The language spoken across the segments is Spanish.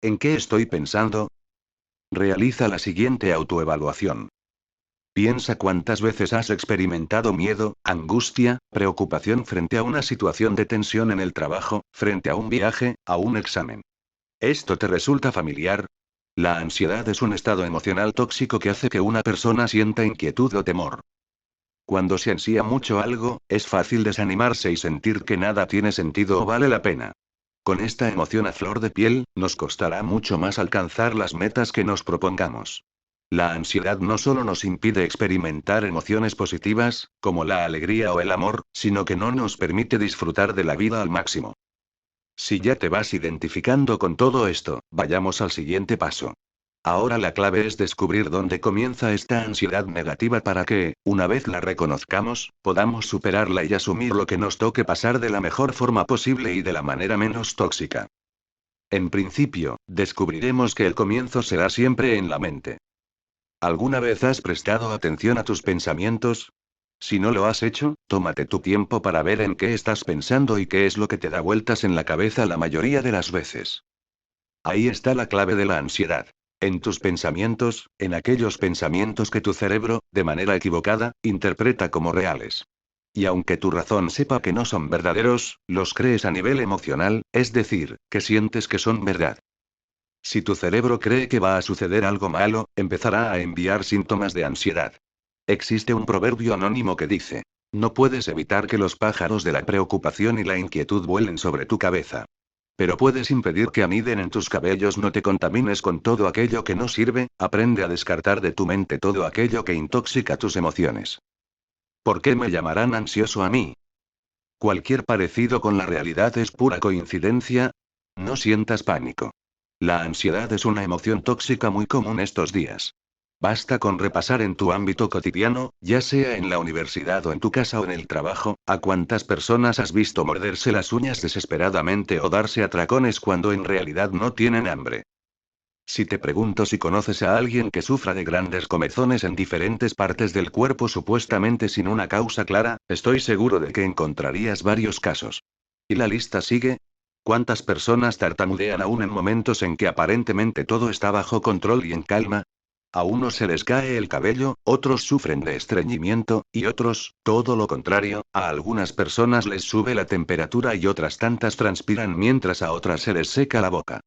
¿En qué estoy pensando? Realiza la siguiente autoevaluación. Piensa cuántas veces has experimentado miedo, angustia, preocupación frente a una situación de tensión en el trabajo, frente a un viaje, a un examen. ¿Esto te resulta familiar? La ansiedad es un estado emocional tóxico que hace que una persona sienta inquietud o temor. Cuando se ansía mucho algo, es fácil desanimarse y sentir que nada tiene sentido o vale la pena. Con esta emoción a flor de piel, nos costará mucho más alcanzar las metas que nos propongamos. La ansiedad no solo nos impide experimentar emociones positivas, como la alegría o el amor, sino que no nos permite disfrutar de la vida al máximo. Si ya te vas identificando con todo esto, vayamos al siguiente paso. Ahora la clave es descubrir dónde comienza esta ansiedad negativa para que, una vez la reconozcamos, podamos superarla y asumir lo que nos toque pasar de la mejor forma posible y de la manera menos tóxica. En principio, descubriremos que el comienzo será siempre en la mente. ¿Alguna vez has prestado atención a tus pensamientos? Si no lo has hecho, tómate tu tiempo para ver en qué estás pensando y qué es lo que te da vueltas en la cabeza la mayoría de las veces. Ahí está la clave de la ansiedad. En tus pensamientos, en aquellos pensamientos que tu cerebro, de manera equivocada, interpreta como reales. Y aunque tu razón sepa que no son verdaderos, los crees a nivel emocional, es decir, que sientes que son verdad. Si tu cerebro cree que va a suceder algo malo, empezará a enviar síntomas de ansiedad. Existe un proverbio anónimo que dice, no puedes evitar que los pájaros de la preocupación y la inquietud vuelen sobre tu cabeza. Pero puedes impedir que aniden en tus cabellos. No te contamines con todo aquello que no sirve, aprende a descartar de tu mente todo aquello que intoxica tus emociones. ¿Por qué me llamarán ansioso a mí? Cualquier parecido con la realidad es pura coincidencia. No sientas pánico. La ansiedad es una emoción tóxica muy común estos días. Basta con repasar en tu ámbito cotidiano, ya sea en la universidad o en tu casa o en el trabajo, a cuántas personas has visto morderse las uñas desesperadamente o darse atracones cuando en realidad no tienen hambre. Si te pregunto si conoces a alguien que sufra de grandes comezones en diferentes partes del cuerpo supuestamente sin una causa clara, estoy seguro de que encontrarías varios casos. ¿Y la lista sigue? ¿Cuántas personas tartamudean aún en momentos en que aparentemente todo está bajo control y en calma? A unos se les cae el cabello, otros sufren de estreñimiento, y otros, todo lo contrario, a algunas personas les sube la temperatura y otras tantas transpiran mientras a otras se les seca la boca.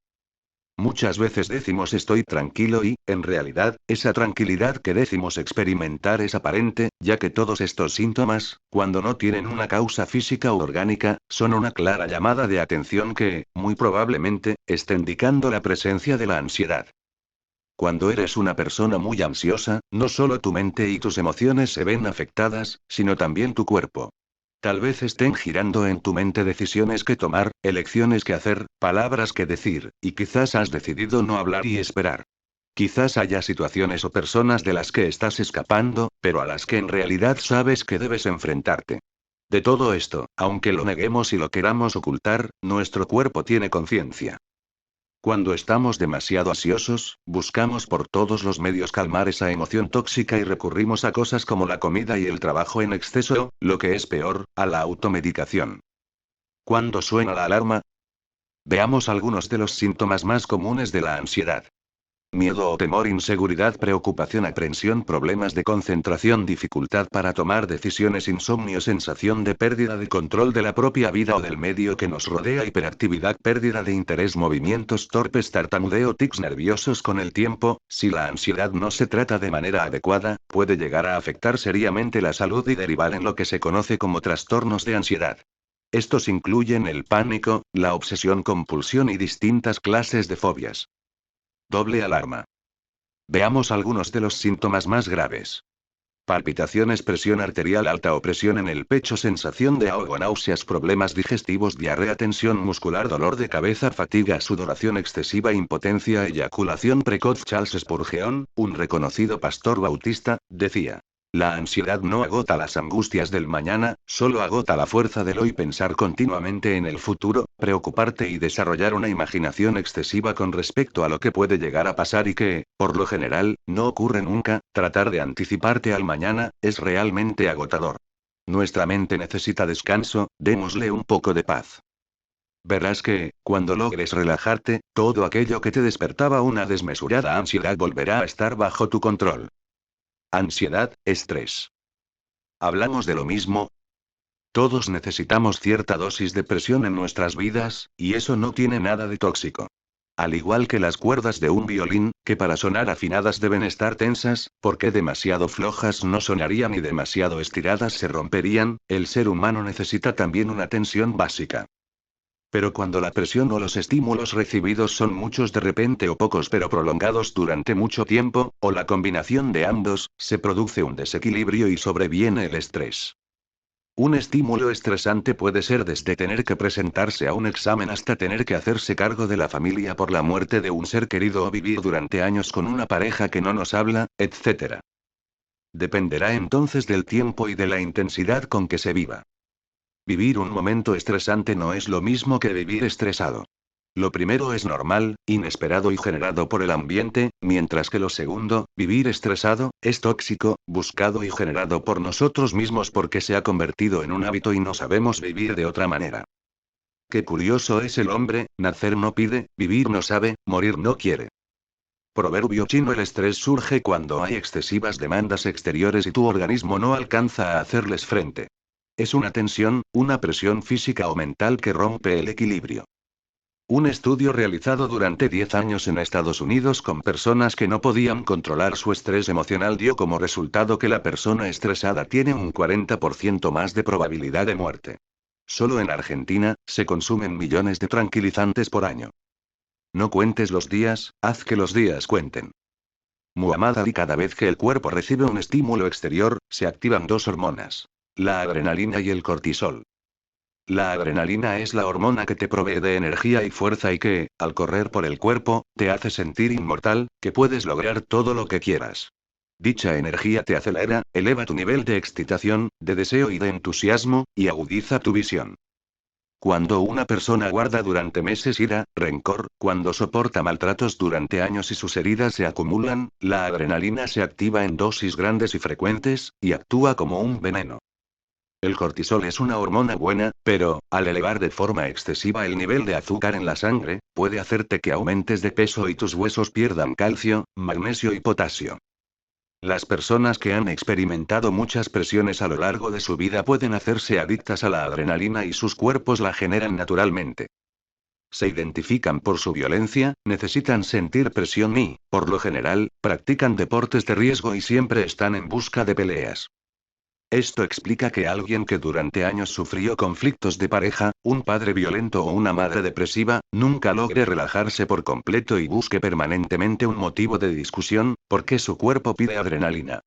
Muchas veces decimos estoy tranquilo y, en realidad, esa tranquilidad que decimos experimentar es aparente, ya que todos estos síntomas, cuando no tienen una causa física u orgánica, son una clara llamada de atención que, muy probablemente, está indicando la presencia de la ansiedad. Cuando eres una persona muy ansiosa, no solo tu mente y tus emociones se ven afectadas, sino también tu cuerpo. Tal vez estén girando en tu mente decisiones que tomar, elecciones que hacer, palabras que decir, y quizás has decidido no hablar y esperar. Quizás haya situaciones o personas de las que estás escapando, pero a las que en realidad sabes que debes enfrentarte. De todo esto, aunque lo neguemos y lo queramos ocultar, nuestro cuerpo tiene conciencia. Cuando estamos demasiado ansiosos, buscamos por todos los medios calmar esa emoción tóxica y recurrimos a cosas como la comida y el trabajo en exceso, o, lo que es peor, a la automedicación. ¿Cuándo suena la alarma? Veamos algunos de los síntomas más comunes de la ansiedad. Miedo o temor, inseguridad, preocupación, aprensión, problemas de concentración, dificultad para tomar decisiones, insomnio, sensación de pérdida de control de la propia vida o del medio que nos rodea, hiperactividad, pérdida de interés, movimientos torpes, tartamudeo, tics nerviosos. Con el tiempo, si la ansiedad no se trata de manera adecuada, puede llegar a afectar seriamente la salud y derivar en lo que se conoce como trastornos de ansiedad. Estos incluyen el pánico, la obsesión, compulsión y distintas clases de fobias. Doble alarma. Veamos algunos de los síntomas más graves. Palpitaciones, presión arterial alta o presión en el pecho, sensación de ahogo, náuseas, problemas digestivos, diarrea, tensión muscular, dolor de cabeza, fatiga, sudoración excesiva, impotencia, eyaculación precoz. Charles Spurgeon, un reconocido pastor bautista, decía: la ansiedad no agota las angustias del mañana, solo agota la fuerza del hoy. Pensar continuamente en el futuro, preocuparte y desarrollar una imaginación excesiva con respecto a lo que puede llegar a pasar y que, por lo general, no ocurre nunca, tratar de anticiparte al mañana, es realmente agotador. Nuestra mente necesita descanso, démosle un poco de paz. Verás que, cuando logres relajarte, todo aquello que te despertaba una desmesurada ansiedad volverá a estar bajo tu control. Ansiedad, estrés. ¿Hablamos de lo mismo? Todos necesitamos cierta dosis de presión en nuestras vidas, y eso no tiene nada de tóxico. Al igual que las cuerdas de un violín, que para sonar afinadas deben estar tensas, porque demasiado flojas no sonarían y demasiado estiradas se romperían, el ser humano necesita también una tensión básica. Pero cuando la presión o los estímulos recibidos son muchos de repente o pocos pero prolongados durante mucho tiempo, o la combinación de ambos, se produce un desequilibrio y sobreviene el estrés. Un estímulo estresante puede ser desde tener que presentarse a un examen hasta tener que hacerse cargo de la familia por la muerte de un ser querido o vivir durante años con una pareja que no nos habla, etc. Dependerá entonces del tiempo y de la intensidad con que se viva. Vivir un momento estresante no es lo mismo que vivir estresado. Lo primero es normal, inesperado y generado por el ambiente, mientras que lo segundo, vivir estresado, es tóxico, buscado y generado por nosotros mismos porque se ha convertido en un hábito y no sabemos vivir de otra manera. Qué curioso es el hombre, nacer no pide, vivir no sabe, morir no quiere. Proverbio chino: el estrés surge cuando hay excesivas demandas exteriores y tu organismo no alcanza a hacerles frente. Es una tensión, una presión física o mental que rompe el equilibrio. Un estudio realizado durante 10 años en Estados Unidos con personas que no podían controlar su estrés emocional dio como resultado que la persona estresada tiene un 40% más de probabilidad de muerte. Solo en Argentina, se consumen millones de tranquilizantes por año. No cuentes los días, haz que los días cuenten. Muhammad Ali: cada vez que el cuerpo recibe un estímulo exterior, se activan dos hormonas: la adrenalina y el cortisol. La adrenalina es la hormona que te provee de energía y fuerza y que, al correr por el cuerpo, te hace sentir inmortal, que puedes lograr todo lo que quieras. Dicha energía te acelera, eleva tu nivel de excitación, de deseo y de entusiasmo, y agudiza tu visión. Cuando una persona guarda durante meses ira, rencor, cuando soporta maltratos durante años y sus heridas se acumulan, la adrenalina se activa en dosis grandes y frecuentes, y actúa como un veneno. El cortisol es una hormona buena, pero, al elevar de forma excesiva el nivel de azúcar en la sangre, puede hacerte que aumentes de peso y tus huesos pierdan calcio, magnesio y potasio. Las personas que han experimentado muchas presiones a lo largo de su vida pueden hacerse adictas a la adrenalina y sus cuerpos la generan naturalmente. Se identifican por su violencia, necesitan sentir presión y, por lo general, practican deportes de riesgo y siempre están en busca de peleas. Esto explica que alguien que durante años sufrió conflictos de pareja, un padre violento o una madre depresiva, nunca logre relajarse por completo y busque permanentemente un motivo de discusión, porque su cuerpo pide adrenalina.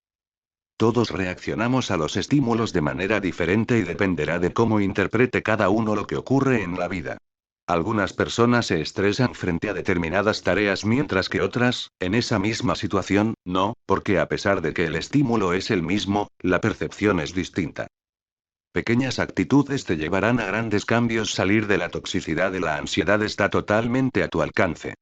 Todos reaccionamos a los estímulos de manera diferente y dependerá de cómo interprete cada uno lo que ocurre en la vida. Algunas personas se estresan frente a determinadas tareas mientras que otras, en esa misma situación, no, porque a pesar de que el estímulo es el mismo, la percepción es distinta. Pequeñas actitudes te llevarán a grandes cambios. Salir de la toxicidad de la ansiedad está totalmente a tu alcance.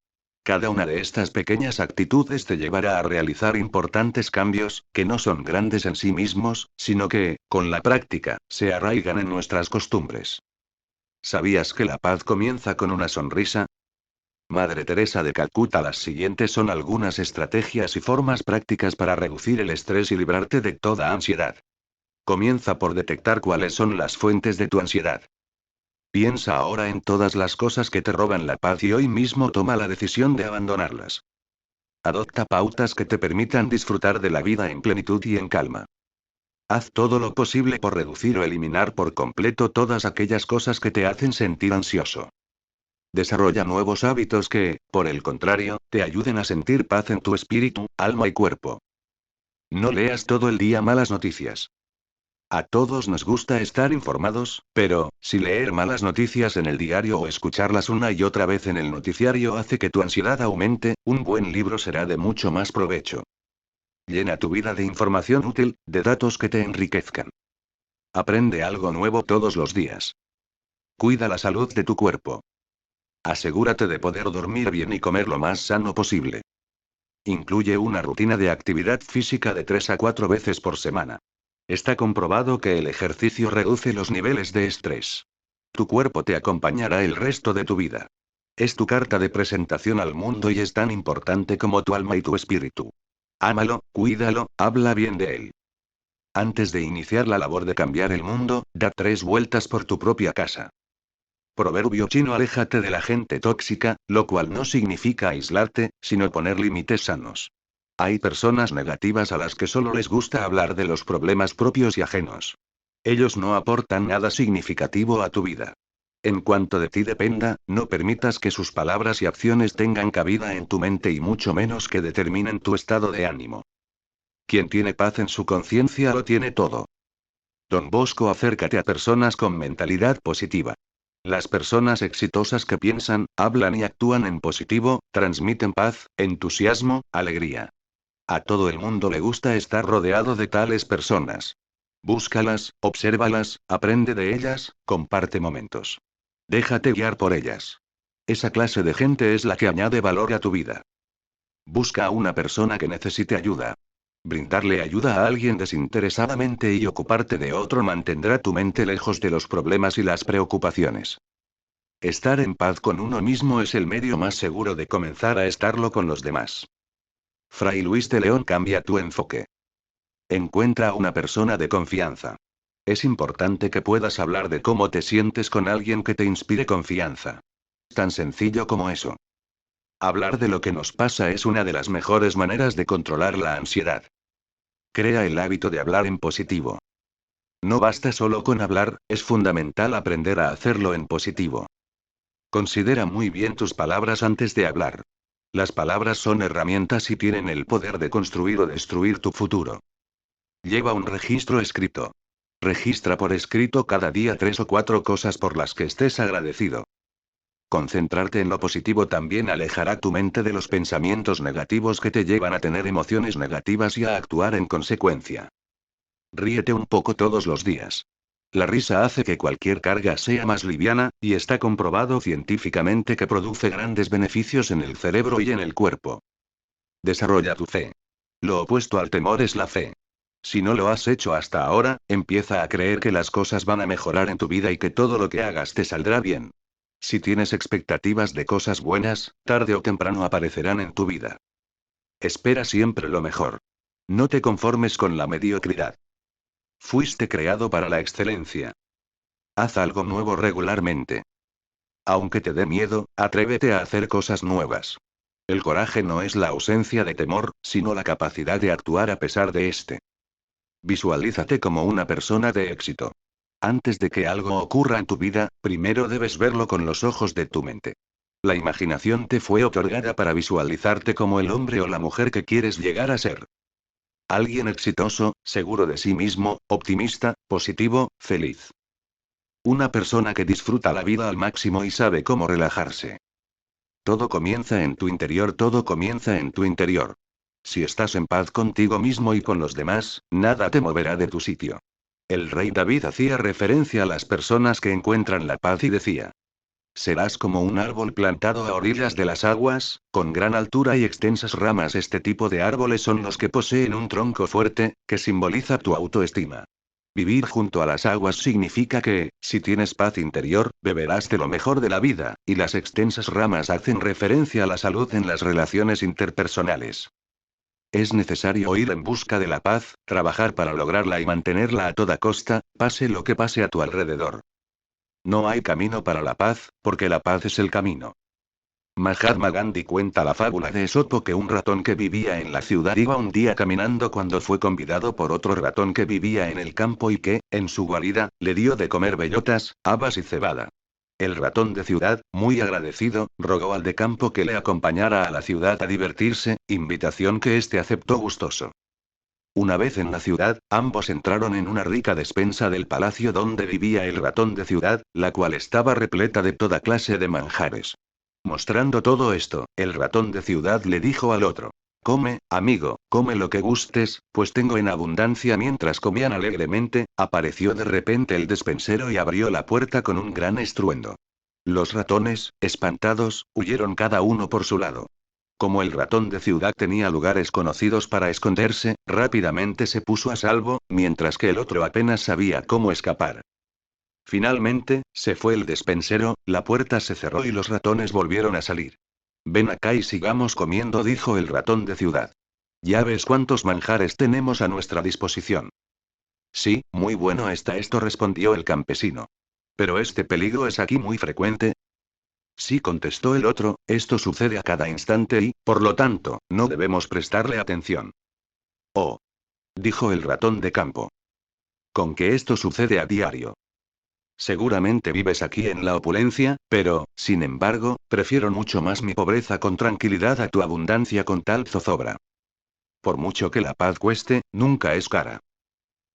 Cada una de estas pequeñas actitudes te llevará a realizar importantes cambios, que no son grandes en sí mismos, sino que, con la práctica, se arraigan en nuestras costumbres. ¿Sabías que la paz comienza con una sonrisa? Madre Teresa de Calcuta: las siguientes son algunas estrategias y formas prácticas para reducir el estrés y librarte de toda ansiedad. Comienza por detectar cuáles son las fuentes de tu ansiedad. Piensa ahora en todas las cosas que te roban la paz y hoy mismo toma la decisión de abandonarlas. Adopta pautas que te permitan disfrutar de la vida en plenitud y en calma. Haz todo lo posible por reducir o eliminar por completo todas aquellas cosas que te hacen sentir ansioso. Desarrolla nuevos hábitos que, por el contrario, te ayuden a sentir paz en tu espíritu, alma y cuerpo. No leas todo el día malas noticias. A todos nos gusta estar informados, pero, si leer malas noticias en el diario o escucharlas una y otra vez en el noticiario hace que tu ansiedad aumente, un buen libro será de mucho más provecho. Llena tu vida de información útil, de datos que te enriquezcan. Aprende algo nuevo todos los días. Cuida la salud de tu cuerpo. Asegúrate de poder dormir bien y comer lo más sano posible. Incluye una rutina de actividad física de 3 a 4 veces por semana. Está comprobado que el ejercicio reduce los niveles de estrés. Tu cuerpo te acompañará el resto de tu vida. Es tu carta de presentación al mundo y es tan importante como tu alma y tu espíritu. Ámalo, cuídalo, habla bien de él. Antes de iniciar la labor de cambiar el mundo, da 3 vueltas por tu propia casa. Proverbio chino: aléjate de la gente tóxica, lo cual no significa aislarte, sino poner límites sanos. Hay personas negativas a las que solo les gusta hablar de los problemas propios y ajenos. Ellos no aportan nada significativo a tu vida. En cuanto de ti dependa, no permitas que sus palabras y acciones tengan cabida en tu mente y mucho menos que determinen tu estado de ánimo. Quien tiene paz en su conciencia lo tiene todo. Don Bosco: acércate a personas con mentalidad positiva. Las personas exitosas que piensan, hablan y actúan en positivo, transmiten paz, entusiasmo, alegría. A todo el mundo le gusta estar rodeado de tales personas. Búscalas, obsérvalas, aprende de ellas, comparte momentos. Déjate guiar por ellas. Esa clase de gente es la que añade valor a tu vida. Busca a una persona que necesite ayuda. Brindarle ayuda a alguien desinteresadamente y ocuparte de otro mantendrá tu mente lejos de los problemas y las preocupaciones. Estar en paz con uno mismo es el medio más seguro de comenzar a estarlo con los demás. Fray Luis de León: cambia tu enfoque. Encuentra a una persona de confianza. Es importante que puedas hablar de cómo te sientes con alguien que te inspire confianza. Tan sencillo como eso. Hablar de lo que nos pasa es una de las mejores maneras de controlar la ansiedad. Crea el hábito de hablar en positivo. No basta solo con hablar, es fundamental aprender a hacerlo en positivo. Considera muy bien tus palabras antes de hablar. Las palabras son herramientas y tienen el poder de construir o destruir tu futuro. Lleva un registro escrito. Registra por escrito cada día 3 o 4 cosas por las que estés agradecido. Concentrarte en lo positivo también alejará tu mente de los pensamientos negativos que te llevan a tener emociones negativas y a actuar en consecuencia. Ríete un poco todos los días. La risa hace que cualquier carga sea más liviana, y está comprobado científicamente que produce grandes beneficios en el cerebro y en el cuerpo. Desarrolla tu fe. Lo opuesto al temor es la fe. Si no lo has hecho hasta ahora, empieza a creer que las cosas van a mejorar en tu vida y que todo lo que hagas te saldrá bien. Si tienes expectativas de cosas buenas, tarde o temprano aparecerán en tu vida. Espera siempre lo mejor. No te conformes con la mediocridad. Fuiste creado para la excelencia. Haz algo nuevo regularmente. Aunque te dé miedo, atrévete a hacer cosas nuevas. El coraje no es la ausencia de temor, sino la capacidad de actuar a pesar de este. Visualízate como una persona de éxito. Antes de que algo ocurra en tu vida, primero debes verlo con los ojos de tu mente. La imaginación te fue otorgada para visualizarte como el hombre o la mujer que quieres llegar a ser. Alguien exitoso, seguro de sí mismo, optimista, positivo, feliz. Una persona que disfruta la vida al máximo y sabe cómo relajarse. Todo comienza en tu interior, todo comienza en tu interior. Si estás en paz contigo mismo y con los demás, nada te moverá de tu sitio. El rey David hacía referencia a las personas que encuentran la paz y decía: serás como un árbol plantado a orillas de las aguas, con gran altura y extensas ramas. Este tipo de árboles son los que poseen un tronco fuerte, que simboliza tu autoestima. Vivir junto a las aguas significa que, si tienes paz interior, beberás de lo mejor de la vida, y las extensas ramas hacen referencia a la salud en las relaciones interpersonales. Es necesario ir en busca de la paz, trabajar para lograrla y mantenerla a toda costa, pase lo que pase a tu alrededor. No hay camino para la paz, porque la paz es el camino. Mahatma Gandhi cuenta la fábula de Esopo que un ratón que vivía en la ciudad iba un día caminando cuando fue convidado por otro ratón que vivía en el campo y que, en su guarida, le dio de comer bellotas, habas y cebada. El ratón de ciudad, muy agradecido, rogó al de campo que le acompañara a la ciudad a divertirse, invitación que éste aceptó gustoso. Una vez en la ciudad, ambos entraron en una rica despensa del palacio donde vivía el ratón de ciudad, la cual estaba repleta de toda clase de manjares. Mostrando todo esto, el ratón de ciudad le dijo al otro: come, amigo, come lo que gustes, pues tengo en abundancia. Mientras comían alegremente, apareció de repente el despensero y abrió la puerta con un gran estruendo. Los ratones, espantados, huyeron cada uno por su lado. Como el ratón de ciudad tenía lugares conocidos para esconderse, rápidamente se puso a salvo, mientras que el otro apenas sabía cómo escapar. Finalmente, se fue el despensero, la puerta se cerró y los ratones volvieron a salir. Ven acá y sigamos comiendo, dijo el ratón de ciudad. Ya ves cuántos manjares tenemos a nuestra disposición. Sí, muy bueno está esto, respondió el campesino. Pero este peligro es aquí muy frecuente. Sí, contestó el otro, esto sucede a cada instante y, por lo tanto, no debemos prestarle atención. Oh, dijo el ratón de campo. Con que esto sucede a diario. Seguramente vives aquí en la opulencia, pero, sin embargo, prefiero mucho más mi pobreza con tranquilidad a tu abundancia con tal zozobra. Por mucho que la paz cueste, nunca es cara.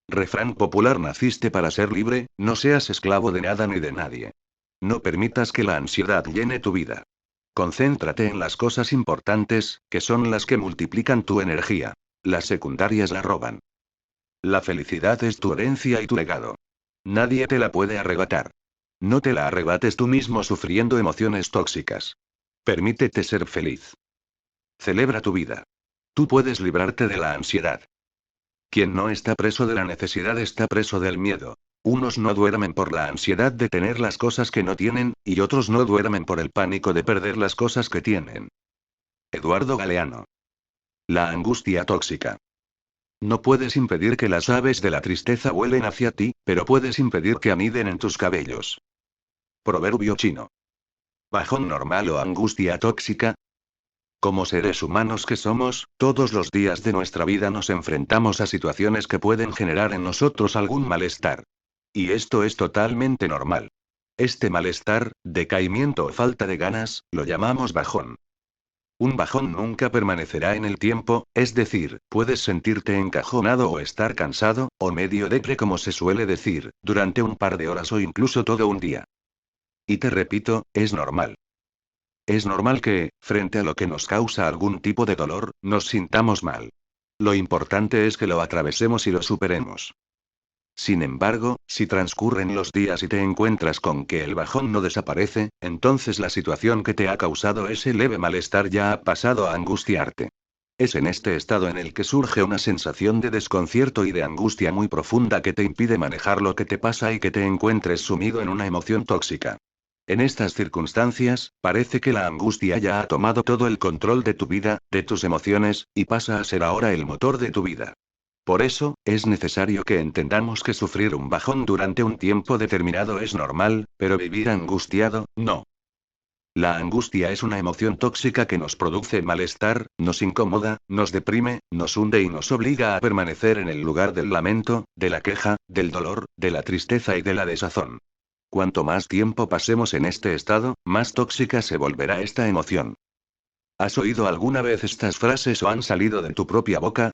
Refrán popular: naciste para ser libre, no seas esclavo de nada ni de nadie. No permitas que la ansiedad llene tu vida. Concéntrate en las cosas importantes, que son las que multiplican tu energía. Las secundarias la roban. La felicidad es tu herencia y tu legado. Nadie te la puede arrebatar. No te la arrebates tú mismo sufriendo emociones tóxicas. Permítete ser feliz. Celebra tu vida. Tú puedes librarte de la ansiedad. Quien no está preso de la necesidad está preso del miedo. Unos no duermen por la ansiedad de tener las cosas que no tienen, y otros no duermen por el pánico de perder las cosas que tienen. Eduardo Galeano. La angustia tóxica. No puedes impedir que las aves de la tristeza vuelen hacia ti, pero puedes impedir que aniden en tus cabellos. Proverbio chino. ¿Bajón normal o angustia tóxica? Como seres humanos que somos, todos los días de nuestra vida nos enfrentamos a situaciones que pueden generar en nosotros algún malestar. Y esto es totalmente normal. Este malestar, decaimiento o falta de ganas, lo llamamos bajón. Un bajón nunca permanecerá en el tiempo, es decir, puedes sentirte encajonado o estar cansado, o medio depre como se suele decir, durante un par de horas o incluso todo un día. Y te repito, es normal. Es normal que, frente a lo que nos causa algún tipo de dolor, nos sintamos mal. Lo importante es que lo atravesemos y lo superemos. Sin embargo, si transcurren los días y te encuentras con que el bajón no desaparece, entonces la situación que te ha causado ese leve malestar ya ha pasado a angustiarte. Es en este estado en el que surge una sensación de desconcierto y de angustia muy profunda que te impide manejar lo que te pasa y que te encuentres sumido en una emoción tóxica. En estas circunstancias, parece que la angustia ya ha tomado todo el control de tu vida, de tus emociones, y pasa a ser ahora el motor de tu vida. Por eso, es necesario que entendamos que sufrir un bajón durante un tiempo determinado es normal, pero vivir angustiado, no. La angustia es una emoción tóxica que nos produce malestar, nos incomoda, nos deprime, nos hunde y nos obliga a permanecer en el lugar del lamento, de la queja, del dolor, de la tristeza y de la desazón. Cuanto más tiempo pasemos en este estado, más tóxica se volverá esta emoción. ¿Has oído alguna vez estas frases o han salido de tu propia boca?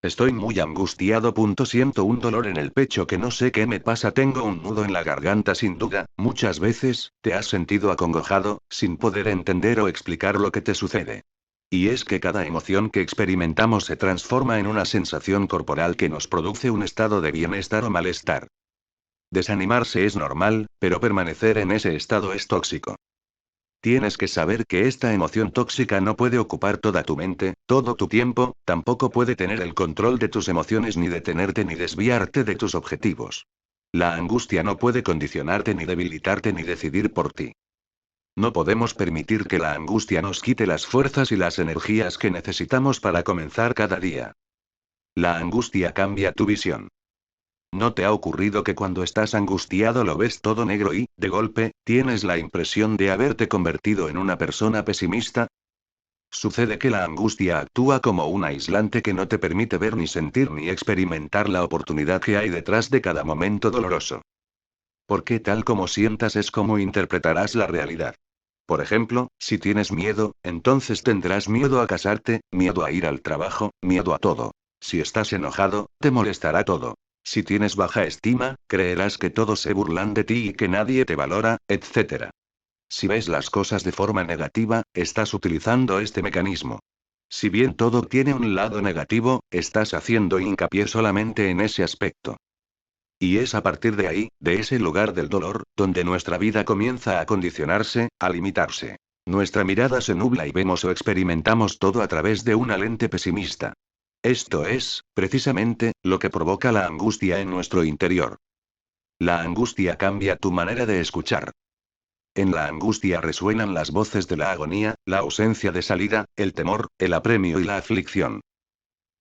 Estoy muy angustiado. Siento un dolor en el pecho que no sé qué me pasa. Tengo un nudo en la garganta. Sin duda, muchas veces, te has sentido acongojado, sin poder entender o explicar lo que te sucede. Y es que cada emoción que experimentamos se transforma en una sensación corporal que nos produce un estado de bienestar o malestar. Desanimarse es normal, pero permanecer en ese estado es tóxico. Tienes que saber que esta emoción tóxica no puede ocupar toda tu mente, todo tu tiempo, tampoco puede tener el control de tus emociones ni detenerte ni desviarte de tus objetivos. La angustia no puede condicionarte ni debilitarte ni decidir por ti. No podemos permitir que la angustia nos quite las fuerzas y las energías que necesitamos para comenzar cada día. La angustia cambia tu visión. ¿No te ha ocurrido que cuando estás angustiado lo ves todo negro y, de golpe, tienes la impresión de haberte convertido en una persona pesimista? Sucede que la angustia actúa como un aislante que no te permite ver ni sentir ni experimentar la oportunidad que hay detrás de cada momento doloroso. Porque tal como sientas es como interpretarás la realidad. Por ejemplo, si tienes miedo, entonces tendrás miedo a casarte, miedo a ir al trabajo, miedo a todo. Si estás enojado, te molestará todo. Si tienes baja estima, creerás que todos se burlan de ti y que nadie te valora, etc. Si ves las cosas de forma negativa, estás utilizando este mecanismo. Si bien todo tiene un lado negativo, estás haciendo hincapié solamente en ese aspecto. Y es a partir de ahí, de ese lugar del dolor, donde nuestra vida comienza a condicionarse, a limitarse. Nuestra mirada se nubla y vemos o experimentamos todo a través de una lente pesimista. Esto es, precisamente, lo que provoca la angustia en nuestro interior. La angustia cambia tu manera de escuchar. En la angustia resuenan las voces de la agonía, la ausencia de salida, el temor, el apremio y la aflicción.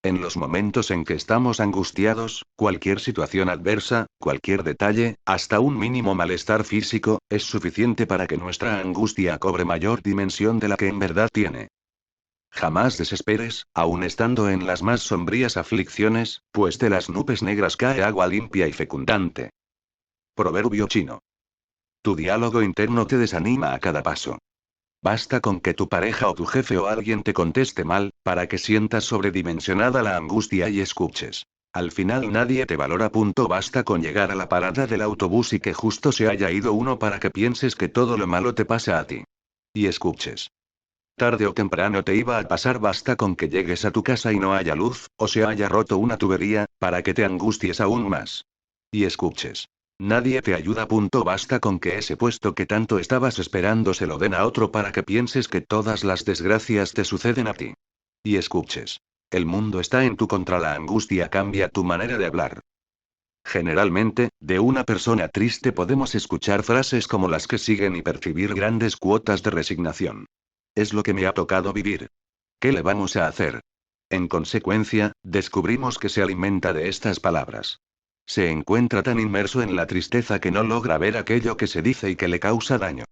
En los momentos en que estamos angustiados, cualquier situación adversa, cualquier detalle, hasta un mínimo malestar físico, es suficiente para que nuestra angustia cobre mayor dimensión de la que en verdad tiene. Jamás desesperes, aun estando en las más sombrías aflicciones, pues de las nubes negras cae agua limpia y fecundante. Proverbio chino. Tu diálogo interno te desanima a cada paso. Basta con que tu pareja o tu jefe o alguien te conteste mal, para que sientas sobredimensionada la angustia y escuches. Al final nadie te valora. Basta con llegar a la parada del autobús y que justo se haya ido uno para que pienses que todo lo malo te pasa a ti. Y escuches. Tarde o temprano te iba a pasar. Basta con que llegues a tu casa y no haya luz, o se haya roto una tubería, para que te angusties aún más. Y escuches. Nadie te ayuda. Basta con que ese puesto que tanto estabas esperando se lo den a otro para que pienses que todas las desgracias te suceden a ti. Y escuches. El mundo está en tu contra. La angustia cambia tu manera de hablar. Generalmente, de una persona triste podemos escuchar frases como las que siguen y percibir grandes cuotas de resignación. Es lo que me ha tocado vivir. ¿Qué le vamos a hacer? En consecuencia, descubrimos que se alimenta de estas palabras. Se encuentra tan inmerso en la tristeza que no logra ver aquello que se dice y que le causa daño.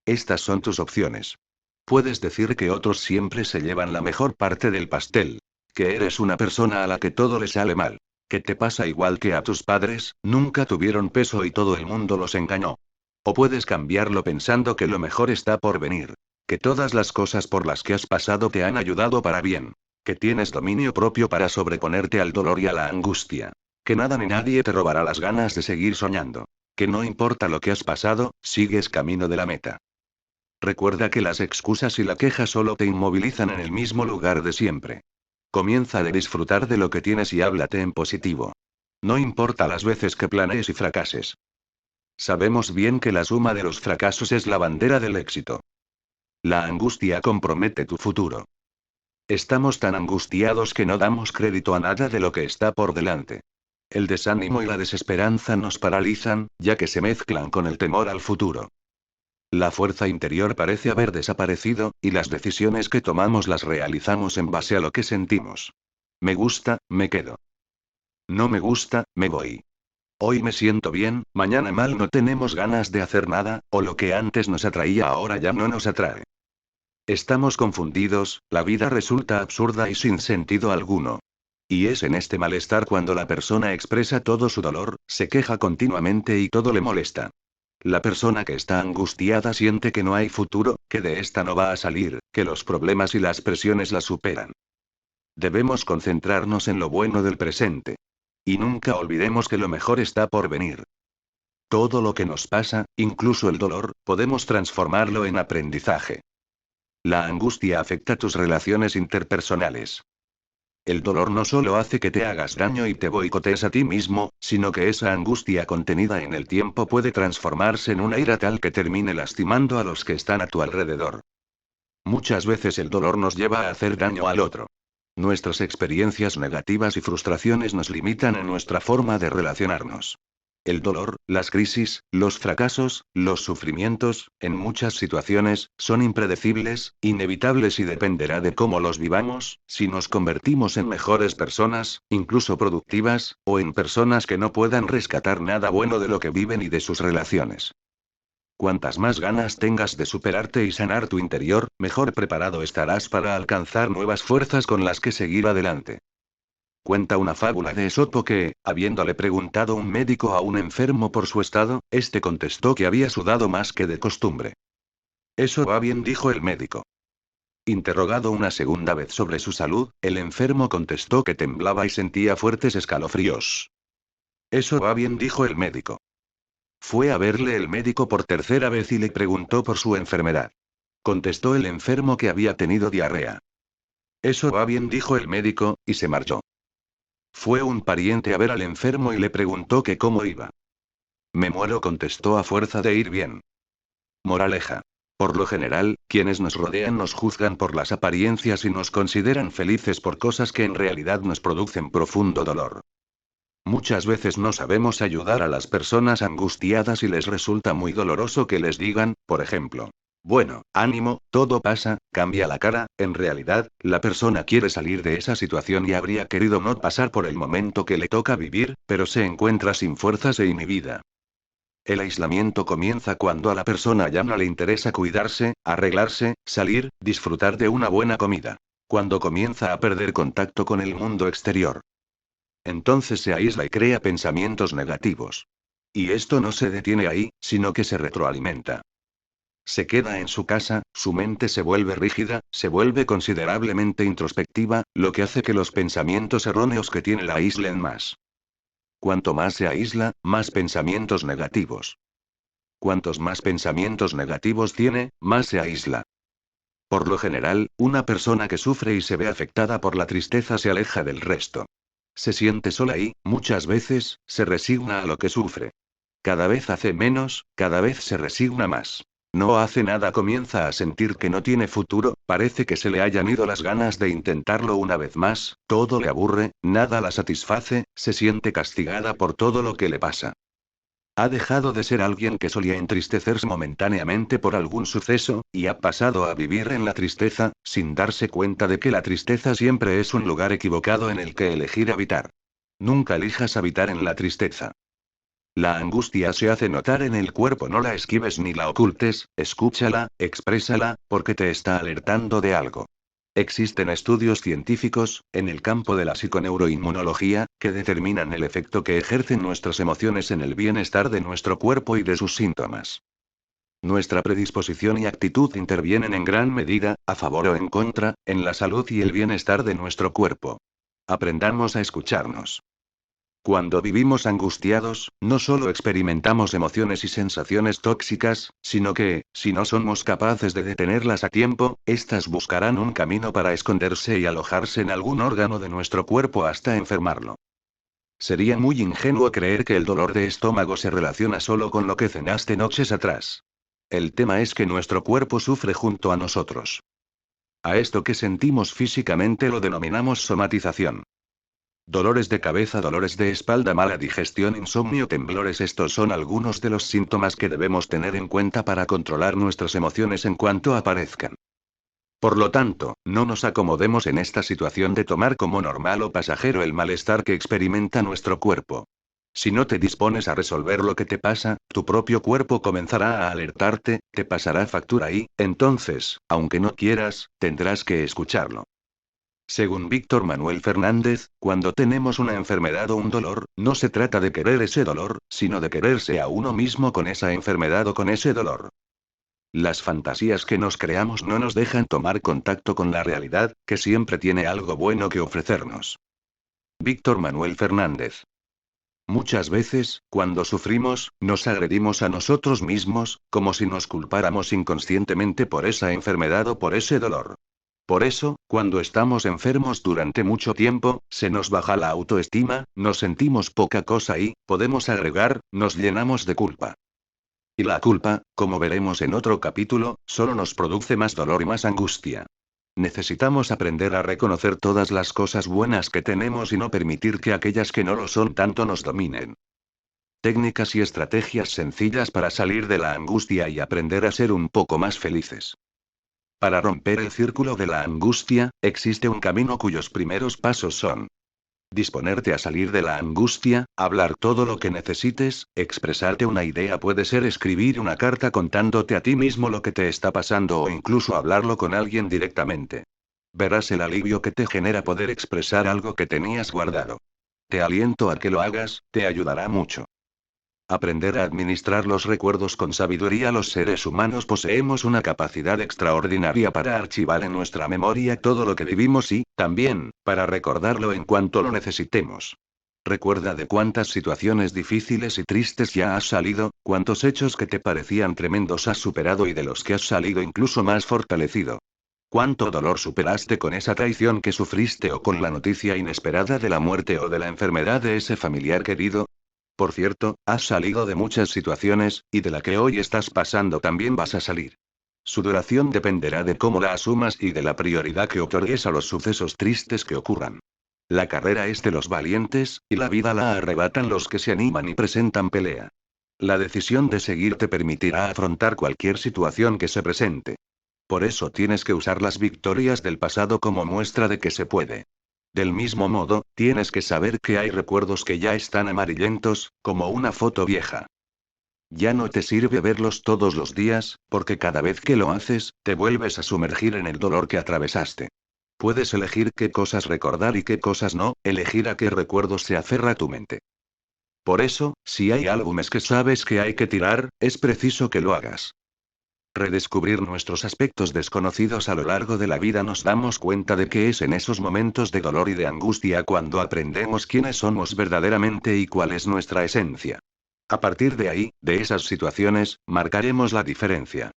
Estas son tus opciones. Puedes decir que otros siempre se llevan la mejor parte del pastel. Que eres una persona a la que todo le sale mal. Que te pasa igual que a tus padres, nunca tuvieron peso y todo el mundo los engañó. O puedes cambiarlo pensando que lo mejor está por venir. Que todas las cosas por las que has pasado te han ayudado para bien. Que tienes dominio propio para sobreponerte al dolor y a la angustia. Que nada ni nadie te robará las ganas de seguir soñando. Que no importa lo que has pasado, sigues camino de la meta. Recuerda que las excusas y la queja solo te inmovilizan en el mismo lugar de siempre. Comienza a disfrutar de lo que tienes y háblate en positivo. No importa las veces que planees y fracases. Sabemos bien que la suma de los fracasos es la bandera del éxito. La angustia compromete tu futuro. Estamos tan angustiados que no damos crédito a nada de lo que está por delante. El desánimo y la desesperanza nos paralizan, ya que se mezclan con el temor al futuro. La fuerza interior parece haber desaparecido, y las decisiones que tomamos las realizamos en base a lo que sentimos. Me gusta, me quedo. No me gusta, me voy. Hoy me siento bien, mañana mal. No tenemos ganas de hacer nada, o lo que antes nos atraía ahora ya no nos atrae. Estamos confundidos, la vida resulta absurda y sin sentido alguno. Y es en este malestar cuando la persona expresa todo su dolor, se queja continuamente y todo le molesta. La persona que está angustiada siente que no hay futuro, que de esta no va a salir, que los problemas y las presiones la superan. Debemos concentrarnos en lo bueno del presente. Y nunca olvidemos que lo mejor está por venir. Todo lo que nos pasa, incluso el dolor, podemos transformarlo en aprendizaje. La angustia afecta tus relaciones interpersonales. El dolor no solo hace que te hagas daño y te boicotees a ti mismo, sino que esa angustia contenida en el tiempo puede transformarse en una ira tal que termine lastimando a los que están a tu alrededor. Muchas veces el dolor nos lleva a hacer daño al otro. Nuestras experiencias negativas y frustraciones nos limitan en nuestra forma de relacionarnos. El dolor, las crisis, los fracasos, los sufrimientos, en muchas situaciones, son impredecibles, inevitables y dependerá de cómo los vivamos, si nos convertimos en mejores personas, incluso productivas, o en personas que no puedan rescatar nada bueno de lo que viven y de sus relaciones. Cuantas más ganas tengas de superarte y sanar tu interior, mejor preparado estarás para alcanzar nuevas fuerzas con las que seguir adelante. Cuenta una fábula de Esopo que, habiéndole preguntado un médico a un enfermo por su estado, este contestó que había sudado más que de costumbre. Eso va bien, dijo el médico. Interrogado una segunda vez sobre su salud, el enfermo contestó que temblaba y sentía fuertes escalofríos. Eso va bien, dijo el médico. Fue a verle el médico por tercera vez y le preguntó por su enfermedad. Contestó el enfermo que había tenido diarrea. Eso va bien, dijo el médico, y se marchó. Fue un pariente a ver al enfermo y le preguntó que cómo iba. Me muero, contestó a fuerza de ir bien. Moraleja. Por lo general, quienes nos rodean nos juzgan por las apariencias y nos consideran felices por cosas que en realidad nos producen profundo dolor. Muchas veces no sabemos ayudar a las personas angustiadas y les resulta muy doloroso que les digan, por ejemplo: bueno, ánimo, todo pasa, cambia la cara. En realidad, la persona quiere salir de esa situación y habría querido no pasar por el momento que le toca vivir, pero se encuentra sin fuerzas e inhibida. El aislamiento comienza cuando a la persona ya no le interesa cuidarse, arreglarse, salir, disfrutar de una buena comida. Cuando comienza a perder contacto con el mundo exterior. Entonces se aísla y crea pensamientos negativos. Y esto no se detiene ahí, sino que se retroalimenta. Se queda en su casa, su mente se vuelve rígida, se vuelve considerablemente introspectiva, lo que hace que los pensamientos erróneos que tiene la aíslen más. Cuanto más se aísla, más pensamientos negativos. Cuantos más pensamientos negativos tiene, más se aísla. Por lo general, una persona que sufre y se ve afectada por la tristeza se aleja del resto. Se siente sola y, muchas veces, se resigna a lo que sufre. Cada vez hace menos, cada vez se resigna más. No hace nada, comienza a sentir que no tiene futuro, parece que se le hayan ido las ganas de intentarlo una vez más, todo le aburre, nada la satisface, se siente castigada por todo lo que le pasa. Ha dejado de ser alguien que solía entristecerse momentáneamente por algún suceso, y ha pasado a vivir en la tristeza, sin darse cuenta de que la tristeza siempre es un lugar equivocado en el que elegir habitar. Nunca elijas habitar en la tristeza. La angustia se hace notar en el cuerpo, no la esquives ni la ocultes, escúchala, exprésala, porque te está alertando de algo. Existen estudios científicos, en el campo de la psiconeuroinmunología, que determinan el efecto que ejercen nuestras emociones en el bienestar de nuestro cuerpo y de sus síntomas. Nuestra predisposición y actitud intervienen en gran medida, a favor o en contra, en la salud y el bienestar de nuestro cuerpo. Aprendamos a escucharnos. Cuando vivimos angustiados, no solo experimentamos emociones y sensaciones tóxicas, sino que, si no somos capaces de detenerlas a tiempo, estas buscarán un camino para esconderse y alojarse en algún órgano de nuestro cuerpo hasta enfermarlo. Sería muy ingenuo creer que el dolor de estómago se relaciona solo con lo que cenaste noches atrás. El tema es que nuestro cuerpo sufre junto a nosotros. A esto que sentimos físicamente lo denominamos somatización. Dolores de cabeza, dolores de espalda, mala digestión, insomnio, temblores. Estos son algunos de los síntomas que debemos tener en cuenta para controlar nuestras emociones en cuanto aparezcan. Por lo tanto, no nos acomodemos en esta situación de tomar como normal o pasajero el malestar que experimenta nuestro cuerpo. Si no te dispones a resolver lo que te pasa, tu propio cuerpo comenzará a alertarte, te pasará factura y, entonces, aunque no quieras, tendrás que escucharlo. Según Víctor Manuel Fernández, cuando tenemos una enfermedad o un dolor, no se trata de querer ese dolor, sino de quererse a uno mismo con esa enfermedad o con ese dolor. Las fantasías que nos creamos no nos dejan tomar contacto con la realidad, que siempre tiene algo bueno que ofrecernos. Víctor Manuel Fernández. Muchas veces, cuando sufrimos, nos agredimos a nosotros mismos, como si nos culpáramos inconscientemente por esa enfermedad o por ese dolor. Por eso, cuando estamos enfermos durante mucho tiempo, se nos baja la autoestima, nos sentimos poca cosa y, podemos agregar, nos llenamos de culpa. Y la culpa, como veremos en otro capítulo, solo nos produce más dolor y más angustia. Necesitamos aprender a reconocer todas las cosas buenas que tenemos y no permitir que aquellas que no lo son tanto nos dominen. Técnicas y estrategias sencillas para salir de la angustia y aprender a ser un poco más felices. Para romper el círculo de la angustia, existe un camino cuyos primeros pasos son: disponerte a salir de la angustia, hablar todo lo que necesites, expresarte una idea, puede ser escribir una carta contándote a ti mismo lo que te está pasando o incluso hablarlo con alguien directamente. Verás el alivio que te genera poder expresar algo que tenías guardado. Te aliento a que lo hagas, te ayudará mucho. Aprender a administrar los recuerdos con sabiduría. Los seres humanos poseemos una capacidad extraordinaria para archivar en nuestra memoria todo lo que vivimos y, también, para recordarlo en cuanto lo necesitemos. Recuerda de cuántas situaciones difíciles y tristes ya has salido, cuántos hechos que te parecían tremendos has superado y de los que has salido incluso más fortalecido. Cuánto dolor superaste con esa traición que sufriste o con la noticia inesperada de la muerte o de la enfermedad de ese familiar querido. Por cierto, has salido de muchas situaciones, y de la que hoy estás pasando también vas a salir. Su duración dependerá de cómo la asumas y de la prioridad que otorgues a los sucesos tristes que ocurran. La carrera es de los valientes, y la vida la arrebatan los que se animan y presentan pelea. La decisión de seguir te permitirá afrontar cualquier situación que se presente. Por eso tienes que usar las victorias del pasado como muestra de que se puede. Del mismo modo, tienes que saber que hay recuerdos que ya están amarillentos, como una foto vieja. Ya no te sirve verlos todos los días, porque cada vez que lo haces, te vuelves a sumergir en el dolor que atravesaste. Puedes elegir qué cosas recordar y qué cosas no, elegir a qué recuerdos se aferra tu mente. Por eso, si hay álbumes que sabes que hay que tirar, es preciso que lo hagas. Redescubrir nuestros aspectos desconocidos a lo largo de la vida nos damos cuenta de que es en esos momentos de dolor y de angustia cuando aprendemos quiénes somos verdaderamente y cuál es nuestra esencia. A partir de ahí, de esas situaciones, marcaremos la diferencia.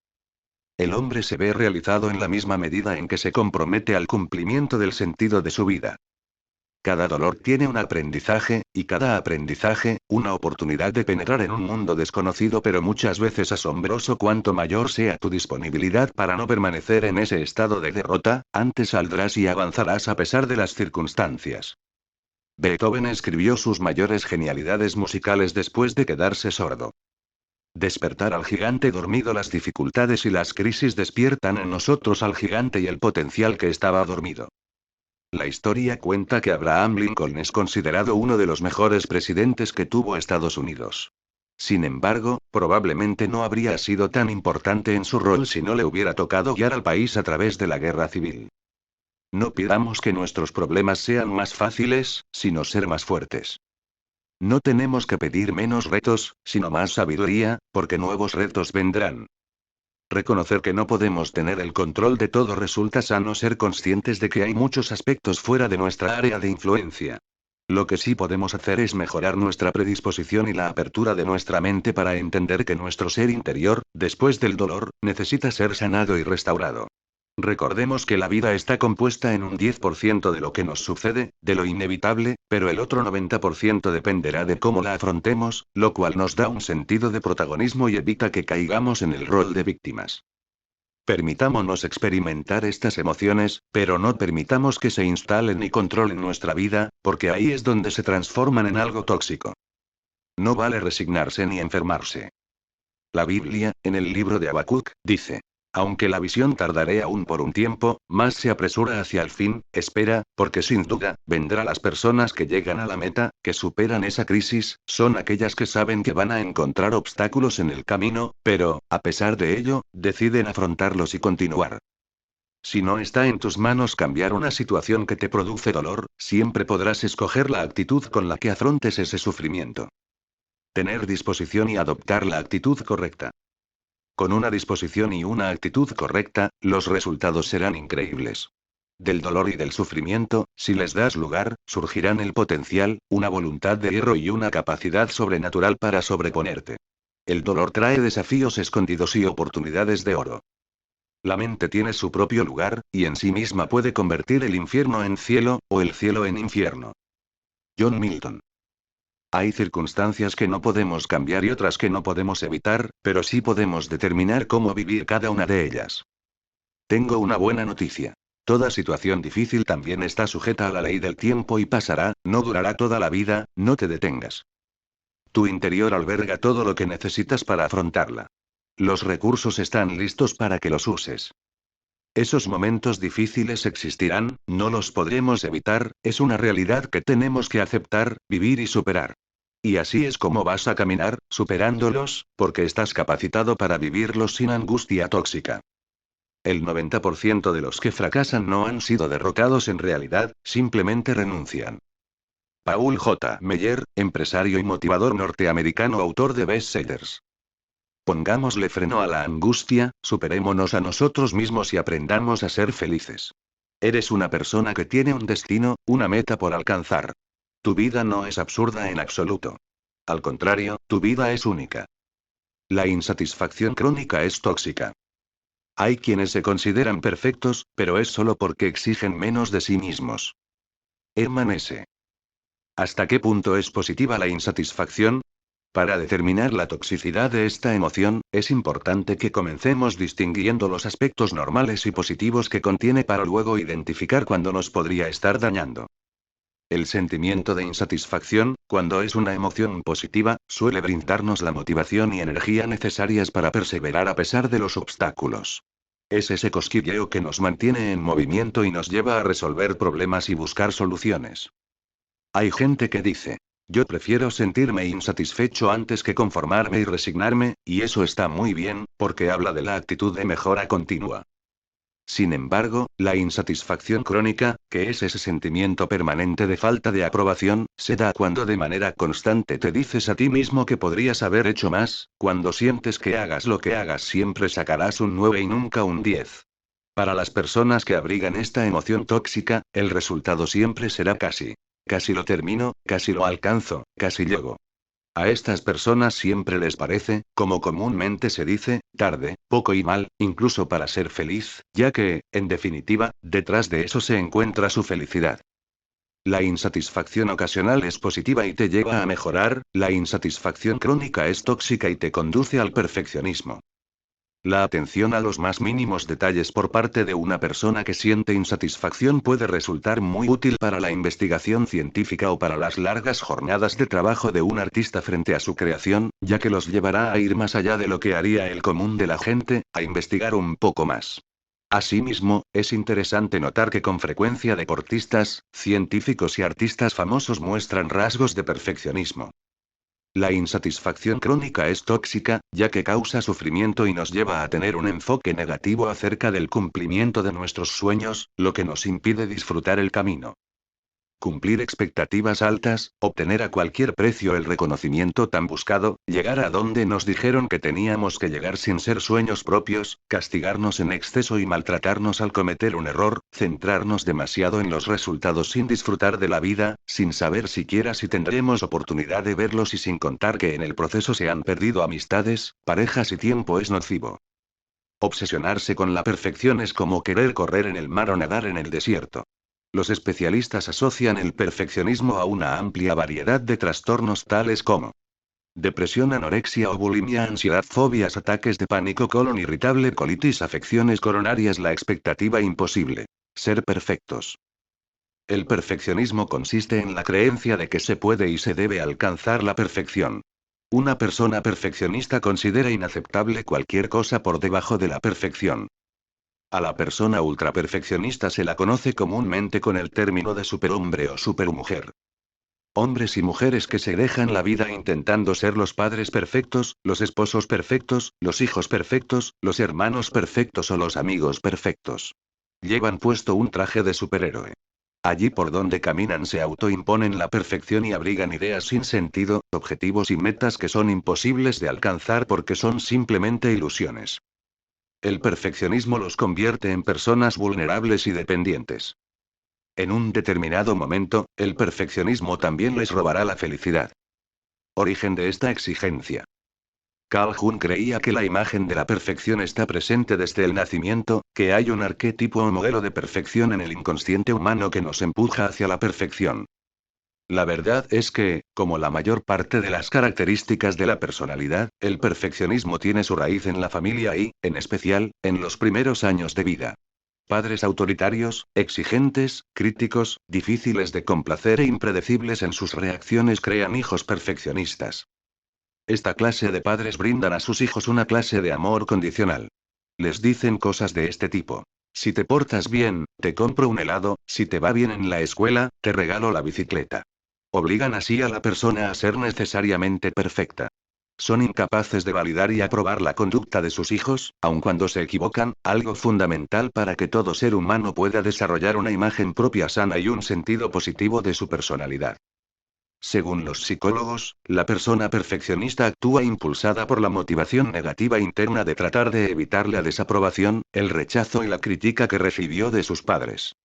El hombre se ve realizado en la misma medida en que se compromete al cumplimiento del sentido de su vida. Cada dolor tiene un aprendizaje, y cada aprendizaje, una oportunidad de penetrar en un mundo desconocido pero muchas veces asombroso. Cuanto mayor sea tu disponibilidad para no permanecer en ese estado de derrota, antes saldrás y avanzarás a pesar de las circunstancias. Beethoven escribió sus mayores genialidades musicales después de quedarse sordo. Despertar al gigante dormido. Las dificultades y las crisis despiertan en nosotros al gigante y el potencial que estaba dormido. La historia cuenta que Abraham Lincoln es considerado uno de los mejores presidentes que tuvo Estados Unidos. Sin embargo, probablemente no habría sido tan importante en su rol si no le hubiera tocado guiar al país a través de la guerra civil. No pidamos que nuestros problemas sean más fáciles, sino ser más fuertes. No tenemos que pedir menos retos, sino más sabiduría, porque nuevos retos vendrán. Reconocer que no podemos tener el control de todo resulta sano ser conscientes de que hay muchos aspectos fuera de nuestra área de influencia. Lo que sí podemos hacer es mejorar nuestra predisposición y la apertura de nuestra mente para entender que nuestro ser interior, después del dolor, necesita ser sanado y restaurado. Recordemos que la vida está compuesta en un 10% de lo que nos sucede, de lo inevitable, pero el otro 90% dependerá de cómo la afrontemos, lo cual nos da un sentido de protagonismo y evita que caigamos en el rol de víctimas. Permitámonos experimentar estas emociones, pero no permitamos que se instalen y controlen nuestra vida, porque ahí es donde se transforman en algo tóxico. No vale resignarse ni enfermarse. La Biblia, en el libro de Habacuc, dice: aunque la visión tardaré aún por un tiempo, más se apresura hacia el fin. Espera, porque sin duda, vendrá. Las personas que llegan a la meta, que superan esa crisis, son aquellas que saben que van a encontrar obstáculos en el camino, pero, a pesar de ello, deciden afrontarlos y continuar. Si no está en tus manos cambiar una situación que te produce dolor, siempre podrás escoger la actitud con la que afrontes ese sufrimiento. Tener disposición y adoptar la actitud correcta. Con una disposición y una actitud correcta, los resultados serán increíbles. Del dolor y del sufrimiento, si les das lugar, surgirán el potencial, una voluntad de hierro y una capacidad sobrenatural para sobreponerte. El dolor trae desafíos escondidos y oportunidades de oro. La mente tiene su propio lugar, y en sí misma puede convertir el infierno en cielo, o el cielo en infierno. John Milton. Hay circunstancias que no podemos cambiar y otras que no podemos evitar, pero sí podemos determinar cómo vivir cada una de ellas. Tengo una buena noticia. Toda situación difícil también está sujeta a la ley del tiempo y pasará, no durará toda la vida. No te detengas. Tu interior alberga todo lo que necesitas para afrontarla. Los recursos están listos para que los uses. Esos momentos difíciles existirán, no los podremos evitar, es una realidad que tenemos que aceptar, vivir y superar. Y así es como vas a caminar, superándolos, porque estás capacitado para vivirlos sin angustia tóxica. El 90% de los que fracasan no han sido derrotados en realidad, simplemente renuncian. Paul J. Meyer, empresario y motivador norteamericano, autor de bestsellers. Pongámosle freno a la angustia, superémonos a nosotros mismos y aprendamos a ser felices. Eres una persona que tiene un destino, una meta por alcanzar. Tu vida no es absurda en absoluto. Al contrario, tu vida es única. La insatisfacción crónica es tóxica. Hay quienes se consideran perfectos, pero es solo porque exigen menos de sí mismos. Hermann S. ¿Hasta qué punto es positiva la insatisfacción? Para determinar la toxicidad de esta emoción, es importante que comencemos distinguiendo los aspectos normales y positivos que contiene para luego identificar cuándo nos podría estar dañando. El sentimiento de insatisfacción, cuando es una emoción positiva, suele brindarnos la motivación y energía necesarias para perseverar a pesar de los obstáculos. Es ese cosquilleo que nos mantiene en movimiento y nos lleva a resolver problemas y buscar soluciones. Hay gente que dice, yo prefiero sentirme insatisfecho antes que conformarme y resignarme, y eso está muy bien, porque habla de la actitud de mejora continua. Sin embargo, la insatisfacción crónica, que es ese sentimiento permanente de falta de aprobación, se da cuando de manera constante te dices a ti mismo que podrías haber hecho más, cuando sientes que hagas lo que hagas siempre sacarás un 9 y nunca un 10. Para las personas que abrigan esta emoción tóxica, el resultado siempre será casi. Casi lo termino, casi lo alcanzo, casi llego. A estas personas siempre les parece, como comúnmente se dice, tarde, poco y mal, incluso para ser feliz, ya que, en definitiva, detrás de eso se encuentra su felicidad. La insatisfacción ocasional es positiva y te lleva a mejorar, la insatisfacción crónica es tóxica y te conduce al perfeccionismo. La atención a los más mínimos detalles por parte de una persona que siente insatisfacción puede resultar muy útil para la investigación científica o para las largas jornadas de trabajo de un artista frente a su creación, ya que los llevará a ir más allá de lo que haría el común de la gente, a investigar un poco más. Asimismo, es interesante notar que con frecuencia deportistas, científicos y artistas famosos muestran rasgos de perfeccionismo. La insatisfacción crónica es tóxica, ya que causa sufrimiento y nos lleva a tener un enfoque negativo acerca del cumplimiento de nuestros sueños, lo que nos impide disfrutar el camino. Cumplir expectativas altas, obtener a cualquier precio el reconocimiento tan buscado, llegar a donde nos dijeron que teníamos que llegar sin ser sueños propios, castigarnos en exceso y maltratarnos al cometer un error, centrarnos demasiado en los resultados sin disfrutar de la vida, sin saber siquiera si tendremos oportunidad de verlos y sin contar que en el proceso se han perdido amistades, parejas y tiempo es nocivo. Obsesionarse con la perfección es como querer correr en el mar o nadar en el desierto. Los especialistas asocian el perfeccionismo a una amplia variedad de trastornos tales como depresión, anorexia o bulimia, ansiedad, fobias, ataques de pánico, colon irritable, colitis, afecciones coronarias, la expectativa imposible. Ser perfectos. El perfeccionismo consiste en la creencia de que se puede y se debe alcanzar la perfección. Una persona perfeccionista considera inaceptable cualquier cosa por debajo de la perfección. A la persona ultraperfeccionista se la conoce comúnmente con el término de superhombre o supermujer. Hombres y mujeres que se dejan la vida intentando ser los padres perfectos, los esposos perfectos, los hijos perfectos, los hermanos perfectos o los amigos perfectos. Llevan puesto un traje de superhéroe. Allí por donde caminan se autoimponen la perfección y abrigan ideas sin sentido, objetivos y metas que son imposibles de alcanzar porque son simplemente ilusiones. El perfeccionismo los convierte en personas vulnerables y dependientes. En un determinado momento, el perfeccionismo también les robará la felicidad. Origen de esta exigencia. Carl Jung creía que la imagen de la perfección está presente desde el nacimiento, que hay un arquetipo o modelo de perfección en el inconsciente humano que nos empuja hacia la perfección. La verdad es que, como la mayor parte de las características de la personalidad, el perfeccionismo tiene su raíz en la familia y, en especial, en los primeros años de vida. Padres autoritarios, exigentes, críticos, difíciles de complacer e impredecibles en sus reacciones crean hijos perfeccionistas. Esta clase de padres brindan a sus hijos una clase de amor condicional. Les dicen cosas de este tipo. Si te portas bien, te compro un helado, si te va bien en la escuela, te regalo la bicicleta. Obligan así a la persona a ser necesariamente perfecta. Son incapaces de validar y aprobar la conducta de sus hijos, aun cuando se equivocan, algo fundamental para que todo ser humano pueda desarrollar una imagen propia sana y un sentido positivo de su personalidad. Según los psicólogos, la persona perfeccionista actúa impulsada por la motivación negativa interna de tratar de evitar la desaprobación, el rechazo y la crítica que recibió de sus padres.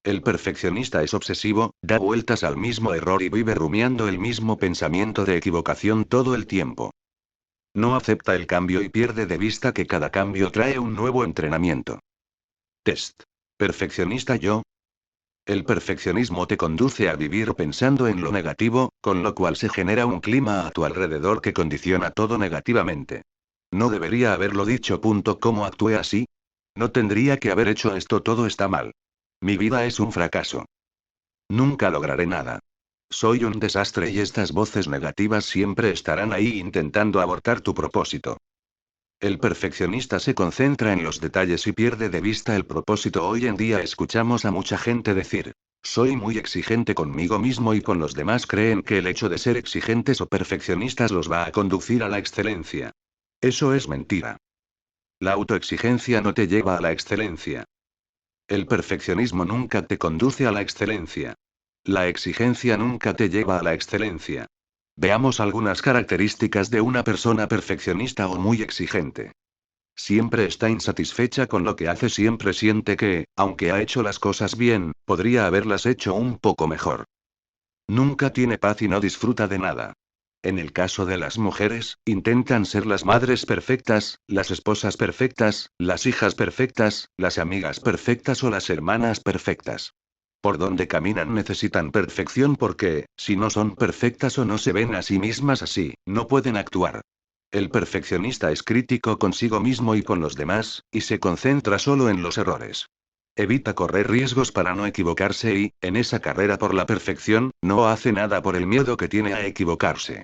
El perfeccionista es obsesivo, da vueltas al mismo error y vive rumiando el mismo pensamiento de equivocación todo el tiempo. No acepta el cambio y pierde de vista que cada cambio trae un nuevo entrenamiento. Test. ¿Perfeccionista yo? El perfeccionismo te conduce a vivir pensando en lo negativo, con lo cual se genera un clima a tu alrededor que condiciona todo negativamente. No debería haberlo dicho. ¿Cómo actué así? No tendría que haber hecho esto, todo está mal. Mi vida es un fracaso. Nunca lograré nada. Soy un desastre y estas voces negativas siempre estarán ahí intentando abortar tu propósito. El perfeccionista se concentra en los detalles y pierde de vista el propósito. Hoy en día escuchamos a mucha gente decir, soy muy exigente conmigo mismo y con los demás. Creen que el hecho de ser exigentes o perfeccionistas los va a conducir a la excelencia. Eso es mentira. La autoexigencia no te lleva a la excelencia. El perfeccionismo nunca te conduce a la excelencia. La exigencia nunca te lleva a la excelencia. Veamos algunas características de una persona perfeccionista o muy exigente. Siempre está insatisfecha con lo que hace, siempre siente que, aunque ha hecho las cosas bien, podría haberlas hecho un poco mejor. Nunca tiene paz y no disfruta de nada. En el caso de las mujeres, intentan ser las madres perfectas, las esposas perfectas, las hijas perfectas, las amigas perfectas o las hermanas perfectas. Por donde caminan necesitan perfección porque, si no son perfectas o no se ven a sí mismas así, no pueden actuar. El perfeccionista es crítico consigo mismo y con los demás, y se concentra solo en los errores. Evita correr riesgos para no equivocarse y, en esa carrera por la perfección, no hace nada por el miedo que tiene a equivocarse.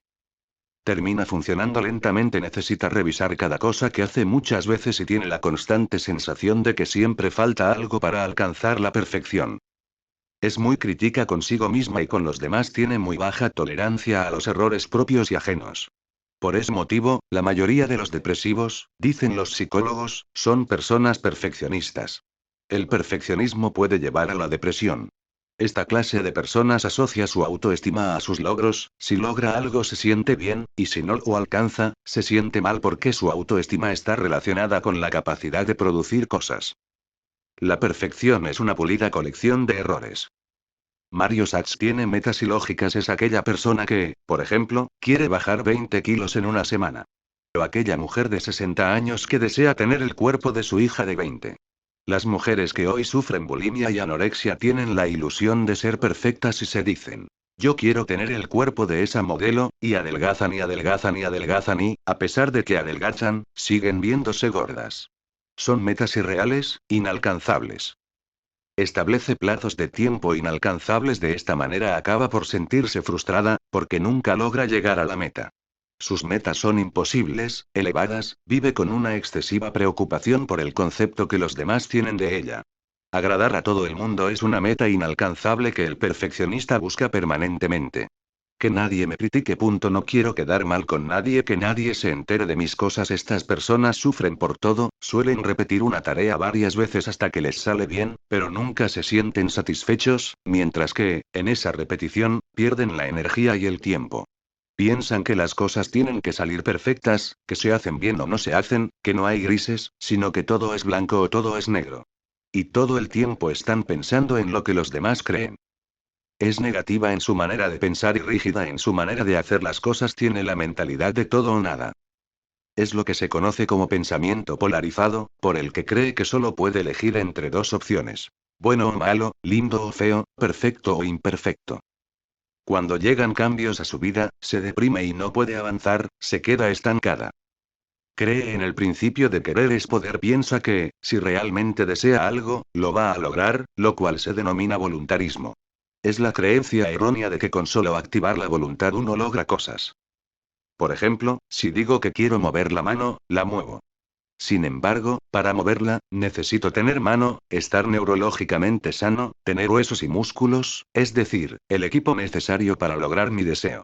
Termina funcionando lentamente, necesita revisar cada cosa que hace muchas veces y tiene la constante sensación de que siempre falta algo para alcanzar la perfección. Es muy crítica consigo misma y con los demás, tiene muy baja tolerancia a los errores propios y ajenos. Por ese motivo, la mayoría de los depresivos, dicen los psicólogos, son personas perfeccionistas. El perfeccionismo puede llevar a la depresión. Esta clase de personas asocia su autoestima a sus logros, si logra algo se siente bien, y si no lo alcanza, se siente mal porque su autoestima está relacionada con la capacidad de producir cosas. La perfección es una pulida colección de errores. Mario Sachs tiene metas ilógicas. Es aquella persona que, por ejemplo, quiere bajar 20 kilos en una semana. O aquella mujer de 60 años que desea tener el cuerpo de su hija de 20. Las mujeres que hoy sufren bulimia y anorexia tienen la ilusión de ser perfectas y se dicen, yo quiero tener el cuerpo de esa modelo, y adelgazan y adelgazan y adelgazan y, a pesar de que adelgazan, siguen viéndose gordas. Son metas irreales, inalcanzables. Establece plazos de tiempo inalcanzables, de esta manera acaba por sentirse frustrada, porque nunca logra llegar a la meta. Sus metas son imposibles, elevadas, vive con una excesiva preocupación por el concepto que los demás tienen de ella. Agradar a todo el mundo es una meta inalcanzable que el perfeccionista busca permanentemente. Que nadie me critique. No quiero quedar mal con nadie, que nadie se entere de mis cosas. Estas personas sufren por todo, suelen repetir una tarea varias veces hasta que les sale bien, pero nunca se sienten satisfechos, mientras que, en esa repetición, pierden la energía y el tiempo. Piensan que las cosas tienen que salir perfectas, que se hacen bien o no se hacen, que no hay grises, sino que todo es blanco o todo es negro. Y todo el tiempo están pensando en lo que los demás creen. Es negativa en su manera de pensar y rígida en su manera de hacer las cosas. Tiene la mentalidad de todo o nada. Es lo que se conoce como pensamiento polarizado, por el que cree que solo puede elegir entre dos opciones. Bueno o malo, lindo o feo, perfecto o imperfecto. Cuando llegan cambios a su vida, se deprime y no puede avanzar, se queda estancada. Cree en el principio de querer es poder. Piensa que, si realmente desea algo, lo va a lograr, lo cual se denomina voluntarismo. Es la creencia errónea de que con solo activar la voluntad uno logra cosas. Por ejemplo, si digo que quiero mover la mano, la muevo. Sin embargo, para moverla, necesito tener mano, estar neurológicamente sano, tener huesos y músculos, es decir, el equipo necesario para lograr mi deseo.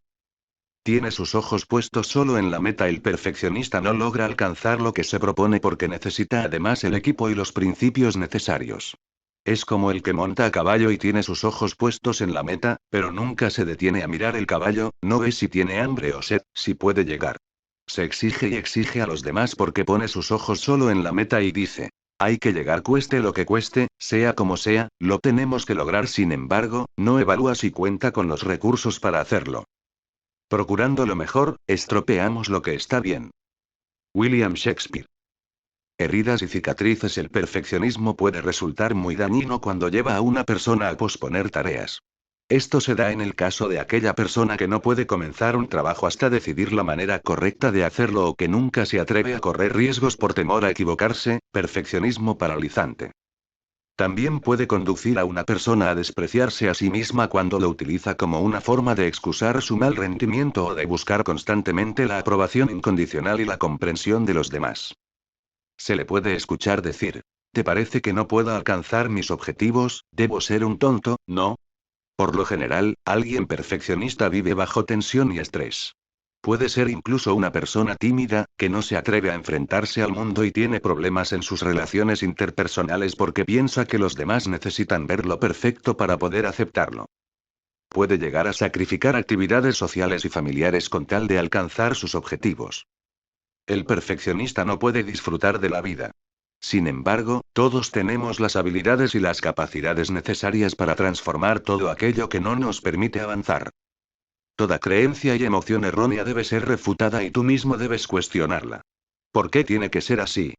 Tiene sus ojos puestos solo en la meta. El perfeccionista no logra alcanzar lo que se propone porque necesita además el equipo y los principios necesarios. Es como el que monta a caballo y tiene sus ojos puestos en la meta, pero nunca se detiene a mirar el caballo, no ve si tiene hambre o sed, si puede llegar. Se exige y exige a los demás porque pone sus ojos solo en la meta y dice, hay que llegar cueste lo que cueste, sea como sea, lo tenemos que lograr. Sin embargo, no evalúa si cuenta con los recursos para hacerlo. Procurando lo mejor, estropeamos lo que está bien. William Shakespeare. Heridas y cicatrices. El perfeccionismo puede resultar muy dañino cuando lleva a una persona a posponer tareas. Esto se da en el caso de aquella persona que no puede comenzar un trabajo hasta decidir la manera correcta de hacerlo o que nunca se atreve a correr riesgos por temor a equivocarse, perfeccionismo paralizante. También puede conducir a una persona a despreciarse a sí misma cuando lo utiliza como una forma de excusar su mal rendimiento o de buscar constantemente la aprobación incondicional y la comprensión de los demás. Se le puede escuchar decir: ¿te parece que no puedo alcanzar mis objetivos? ¿Debo ser un tonto? No. Por lo general, alguien perfeccionista vive bajo tensión y estrés. Puede ser incluso una persona tímida, que no se atreve a enfrentarse al mundo y tiene problemas en sus relaciones interpersonales porque piensa que los demás necesitan verlo perfecto para poder aceptarlo. Puede llegar a sacrificar actividades sociales y familiares con tal de alcanzar sus objetivos. El perfeccionista no puede disfrutar de la vida. Sin embargo, todos tenemos las habilidades y las capacidades necesarias para transformar todo aquello que no nos permite avanzar. Toda creencia y emoción errónea debe ser refutada y tú mismo debes cuestionarla. ¿Por qué tiene que ser así?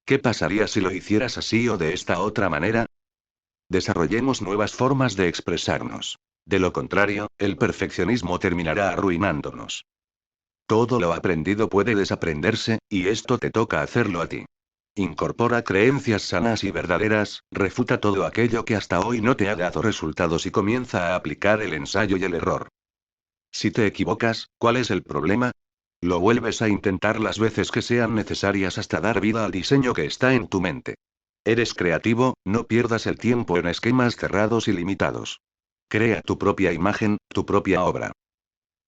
¿Qué pasaría si lo hicieras así o de esta otra manera? Desarrollemos nuevas formas de expresarnos. De lo contrario, el perfeccionismo terminará arruinándonos. Todo lo aprendido puede desaprenderse, y esto te toca hacerlo a ti. Incorpora creencias sanas y verdaderas, refuta todo aquello que hasta hoy no te ha dado resultados y comienza a aplicar el ensayo y el error. Si te equivocas, ¿cuál es el problema? Lo vuelves a intentar las veces que sean necesarias hasta dar vida al diseño que está en tu mente. Eres creativo, no pierdas el tiempo en esquemas cerrados y limitados. Crea tu propia imagen, tu propia obra.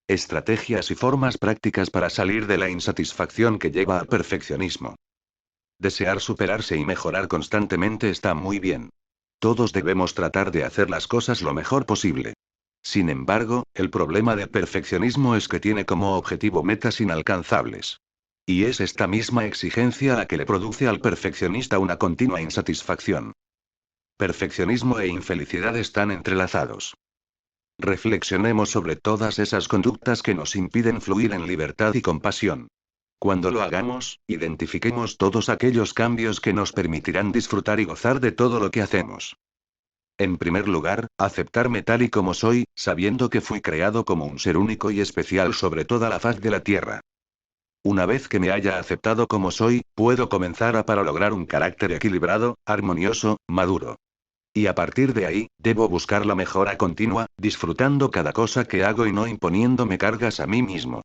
Estrategias y formas prácticas para salir de la insatisfacción que lleva al perfeccionismo. Desear superarse y mejorar constantemente está muy bien. Todos debemos tratar de hacer las cosas lo mejor posible. Sin embargo, el problema del perfeccionismo es que tiene como objetivo metas inalcanzables. Y es esta misma exigencia la que le produce al perfeccionista una continua insatisfacción. Perfeccionismo e infelicidad están entrelazados. Reflexionemos sobre todas esas conductas que nos impiden fluir en libertad y compasión. Cuando lo hagamos, identifiquemos todos aquellos cambios que nos permitirán disfrutar y gozar de todo lo que hacemos. En primer lugar, aceptarme tal y como soy, sabiendo que fui creado como un ser único y especial sobre toda la faz de la tierra. Una vez que me haya aceptado como soy, puedo comenzar a para lograr un carácter equilibrado, armonioso, maduro. Y a partir de ahí, debo buscar la mejora continua, disfrutando cada cosa que hago y no imponiéndome cargas a mí mismo.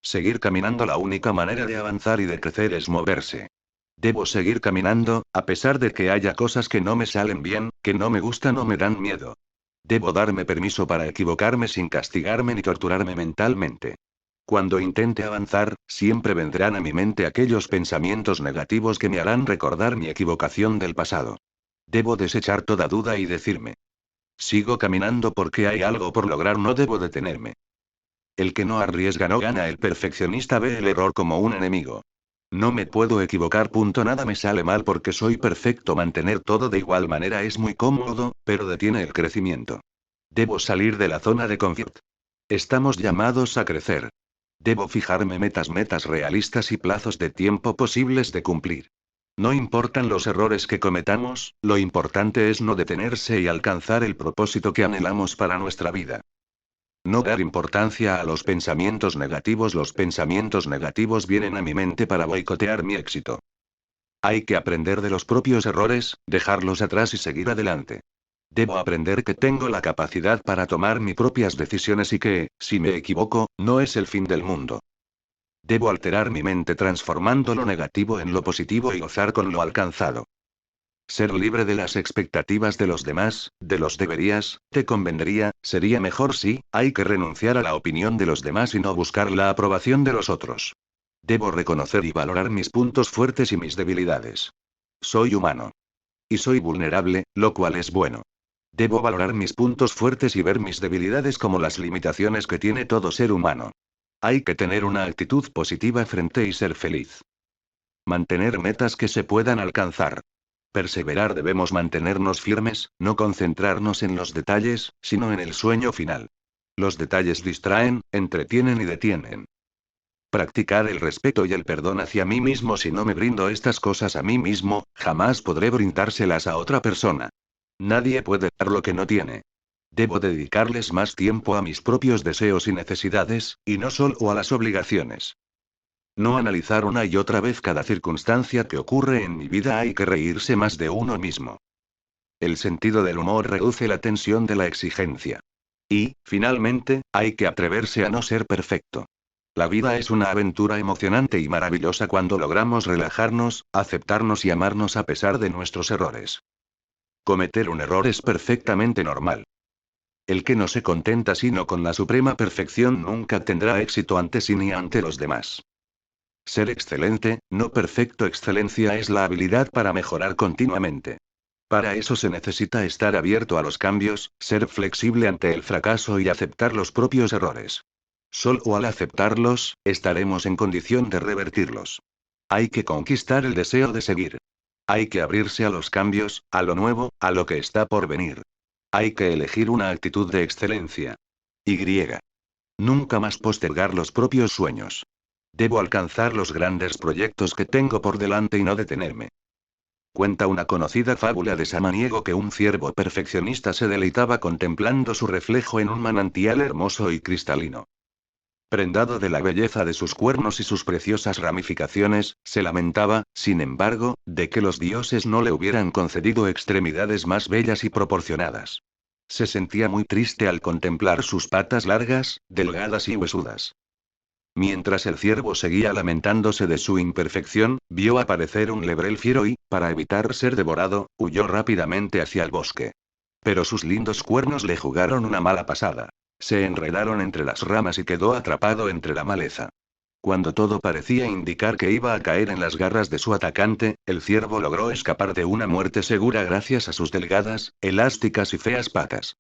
Seguir caminando. La única manera de avanzar y de crecer es moverse. Debo seguir caminando, a pesar de que haya cosas que no me salen bien, que no me gustan o me dan miedo. Debo darme permiso para equivocarme sin castigarme ni torturarme mentalmente. Cuando intente avanzar, siempre vendrán a mi mente aquellos pensamientos negativos que me harán recordar mi equivocación del pasado. Debo desechar toda duda y decirme: sigo caminando porque hay algo por lograr, no debo detenerme. El que no arriesga no gana. El perfeccionista ve el error como un enemigo. No me puedo equivocar. Nada me sale mal porque soy perfecto. Mantener todo de igual manera es muy cómodo, pero detiene el crecimiento. Debo salir de la zona de confort. Estamos llamados a crecer. Debo fijarme metas realistas y plazos de tiempo posibles de cumplir. No importan los errores que cometamos, lo importante es no detenerse y alcanzar el propósito que anhelamos para nuestra vida. No dar importancia a los pensamientos negativos. Los pensamientos negativos vienen a mi mente para boicotear mi éxito. Hay que aprender de los propios errores, dejarlos atrás y seguir adelante. Debo aprender que tengo la capacidad para tomar mis propias decisiones y que, si me equivoco, no es el fin del mundo. Debo alterar mi mente transformando lo negativo en lo positivo y gozar con lo alcanzado. Ser libre de las expectativas de los demás, de los deberías, te convendría, sería mejor si, hay que renunciar a la opinión de los demás y no buscar la aprobación de los otros. Debo reconocer y valorar mis puntos fuertes y mis debilidades. Soy humano. Y soy vulnerable, lo cual es bueno. Debo valorar mis puntos fuertes y ver mis debilidades como las limitaciones que tiene todo ser humano. Hay que tener una actitud positiva frente y ser feliz. Mantener metas que se puedan alcanzar. Perseverar. Debemos mantenernos firmes, no concentrarnos en los detalles, sino en el sueño final. Los detalles distraen, entretienen y detienen. Practicar el respeto y el perdón hacia mí mismo. Si no me brindo estas cosas a mí mismo, jamás podré brindárselas a otra persona. Nadie puede dar lo que no tiene. Debo dedicarles más tiempo a mis propios deseos y necesidades, y no solo a las obligaciones. No analizar una y otra vez cada circunstancia que ocurre en mi vida. Hay que reírse más de uno mismo. El sentido del humor reduce la tensión de la exigencia. Y, finalmente, hay que atreverse a no ser perfecto. La vida es una aventura emocionante y maravillosa cuando logramos relajarnos, aceptarnos y amarnos a pesar de nuestros errores. Cometer un error es perfectamente normal. El que no se contenta sino con la suprema perfección nunca tendrá éxito ante sí ni ante los demás. Ser excelente, no perfecto. Excelencia es la habilidad para mejorar continuamente. Para eso se necesita estar abierto a los cambios, ser flexible ante el fracaso y aceptar los propios errores. Solo al aceptarlos, estaremos en condición de revertirlos. Hay que conquistar el deseo de seguir. Hay que abrirse a los cambios, a lo nuevo, a lo que está por venir. Hay que elegir una actitud de excelencia. Y. Nunca más postergar los propios sueños. Debo alcanzar los grandes proyectos que tengo por delante y no detenerme. Cuenta una conocida fábula de Samaniego que un ciervo perfeccionista se deleitaba contemplando su reflejo en un manantial hermoso y cristalino. Prendado de la belleza de sus cuernos y sus preciosas ramificaciones, se lamentaba, sin embargo, de que los dioses no le hubieran concedido extremidades más bellas y proporcionadas. Se sentía muy triste al contemplar sus patas largas, delgadas y huesudas. Mientras el ciervo seguía lamentándose de su imperfección, vio aparecer un lebrel fiero y, para evitar ser devorado, huyó rápidamente hacia el bosque. Pero sus lindos cuernos le jugaron una mala pasada. Se enredaron entre las ramas y quedó atrapado entre la maleza. Cuando todo parecía indicar que iba a caer en las garras de su atacante, el ciervo logró escapar de una muerte segura gracias a sus delgadas, elásticas y feas patas.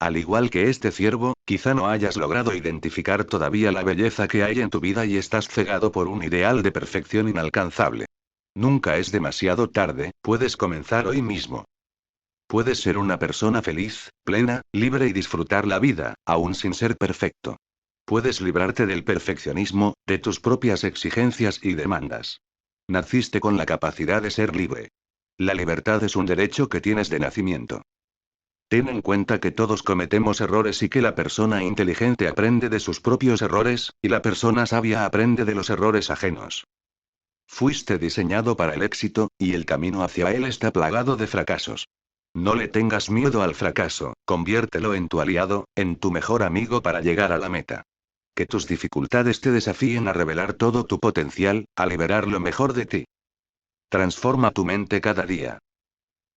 Al igual que este ciervo, quizá no hayas logrado identificar todavía la belleza que hay en tu vida y estás cegado por un ideal de perfección inalcanzable. Nunca es demasiado tarde, puedes comenzar hoy mismo. Puedes ser una persona feliz, plena, libre y disfrutar la vida, aún sin ser perfecto. Puedes librarte del perfeccionismo, de tus propias exigencias y demandas. Naciste con la capacidad de ser libre. La libertad es un derecho que tienes de nacimiento. Ten en cuenta que todos cometemos errores y que la persona inteligente aprende de sus propios errores, y la persona sabia aprende de los errores ajenos. Fuiste diseñado para el éxito, y el camino hacia él está plagado de fracasos. No le tengas miedo al fracaso, conviértelo en tu aliado, en tu mejor amigo para llegar a la meta. Que tus dificultades te desafíen a revelar todo tu potencial, a liberar lo mejor de ti. Transforma tu mente cada día.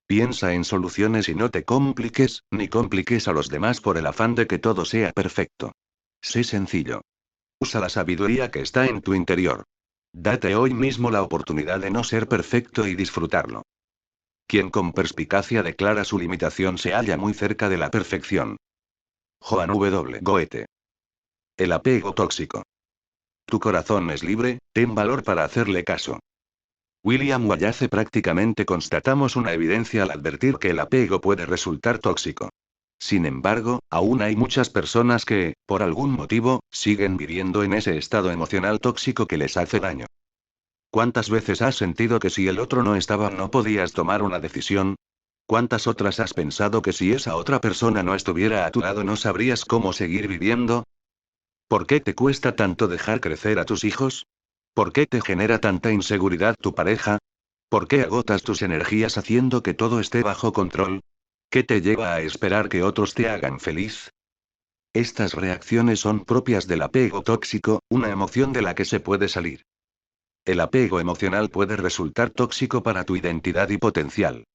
Piensa en soluciones y no te compliques, ni compliques a los demás por el afán de que todo sea perfecto. Sé sencillo. Usa la sabiduría que está en tu interior. Date hoy mismo la oportunidad de no ser perfecto y disfrutarlo. Quien con perspicacia declara su limitación se halla muy cerca de la perfección. Johann W. Goethe. El apego tóxico. Tu corazón es libre, ten valor para hacerle caso. William Wallace. Prácticamente constatamos una evidencia al advertir que el apego puede resultar tóxico. Sin embargo, aún hay muchas personas que, por algún motivo, siguen viviendo en ese estado emocional tóxico que les hace daño. ¿Cuántas veces has sentido que si el otro no estaba no podías tomar una decisión? ¿Cuántas otras has pensado que si esa otra persona no estuviera a tu lado no sabrías cómo seguir viviendo? ¿Por qué te cuesta tanto dejar crecer a tus hijos? ¿Por qué te genera tanta inseguridad tu pareja? ¿Por qué agotas tus energías haciendo que todo esté bajo control? ¿Qué te lleva a esperar que otros te hagan feliz? Estas reacciones son propias del apego tóxico, una emoción de la que se puede salir. El apego emocional puede resultar tóxico para tu identidad y potencial.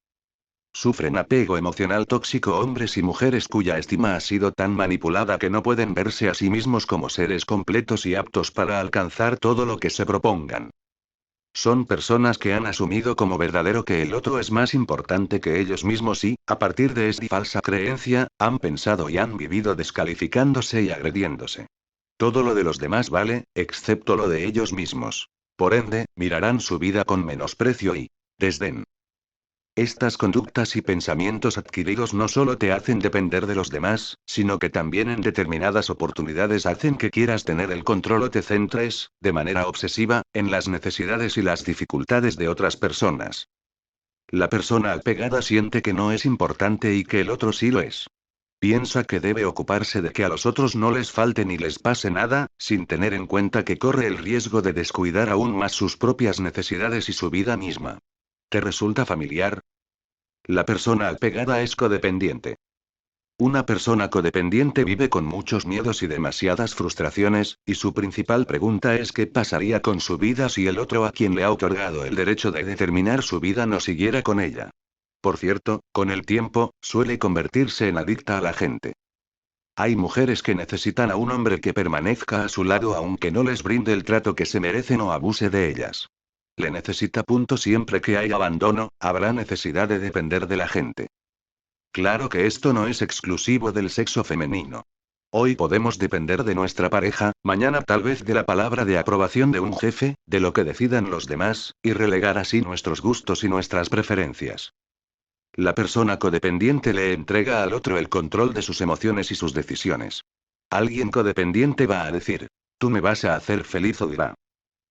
Sufren apego emocional tóxico hombres y mujeres cuya estima ha sido tan manipulada que no pueden verse a sí mismos como seres completos y aptos para alcanzar todo lo que se propongan. Son personas que han asumido como verdadero que el otro es más importante que ellos mismos y, a partir de esta falsa creencia, han pensado y han vivido descalificándose y agrediéndose. Todo lo de los demás vale, excepto lo de ellos mismos. Por ende, mirarán su vida con menosprecio y desdén. Estas conductas y pensamientos adquiridos no solo te hacen depender de los demás, sino que también en determinadas oportunidades hacen que quieras tener el control o te centres, de manera obsesiva, en las necesidades y las dificultades de otras personas. La persona apegada siente que no es importante y que el otro sí lo es. Piensa que debe ocuparse de que a los otros no les falte ni les pase nada, sin tener en cuenta que corre el riesgo de descuidar aún más sus propias necesidades y su vida misma. ¿Te resulta familiar? La persona apegada es codependiente. Una persona codependiente vive con muchos miedos y demasiadas frustraciones, y su principal pregunta es qué pasaría con su vida si el otro a quien le ha otorgado el derecho de determinar su vida no siguiera con ella. Por cierto, con el tiempo, suele convertirse en adicta a la gente. Hay mujeres que necesitan a un hombre que permanezca a su lado aunque no les brinde el trato que se merecen o abuse de ellas. Le necesita. Siempre que hay abandono, habrá necesidad de depender de la gente. Claro que esto no es exclusivo del sexo femenino. Hoy podemos depender de nuestra pareja, mañana tal vez de la palabra de aprobación de un jefe, de lo que decidan los demás, y relegar así nuestros gustos y nuestras preferencias. La persona codependiente le entrega al otro el control de sus emociones y sus decisiones. Alguien codependiente va a decir, tú me vas a hacer feliz, o dirá,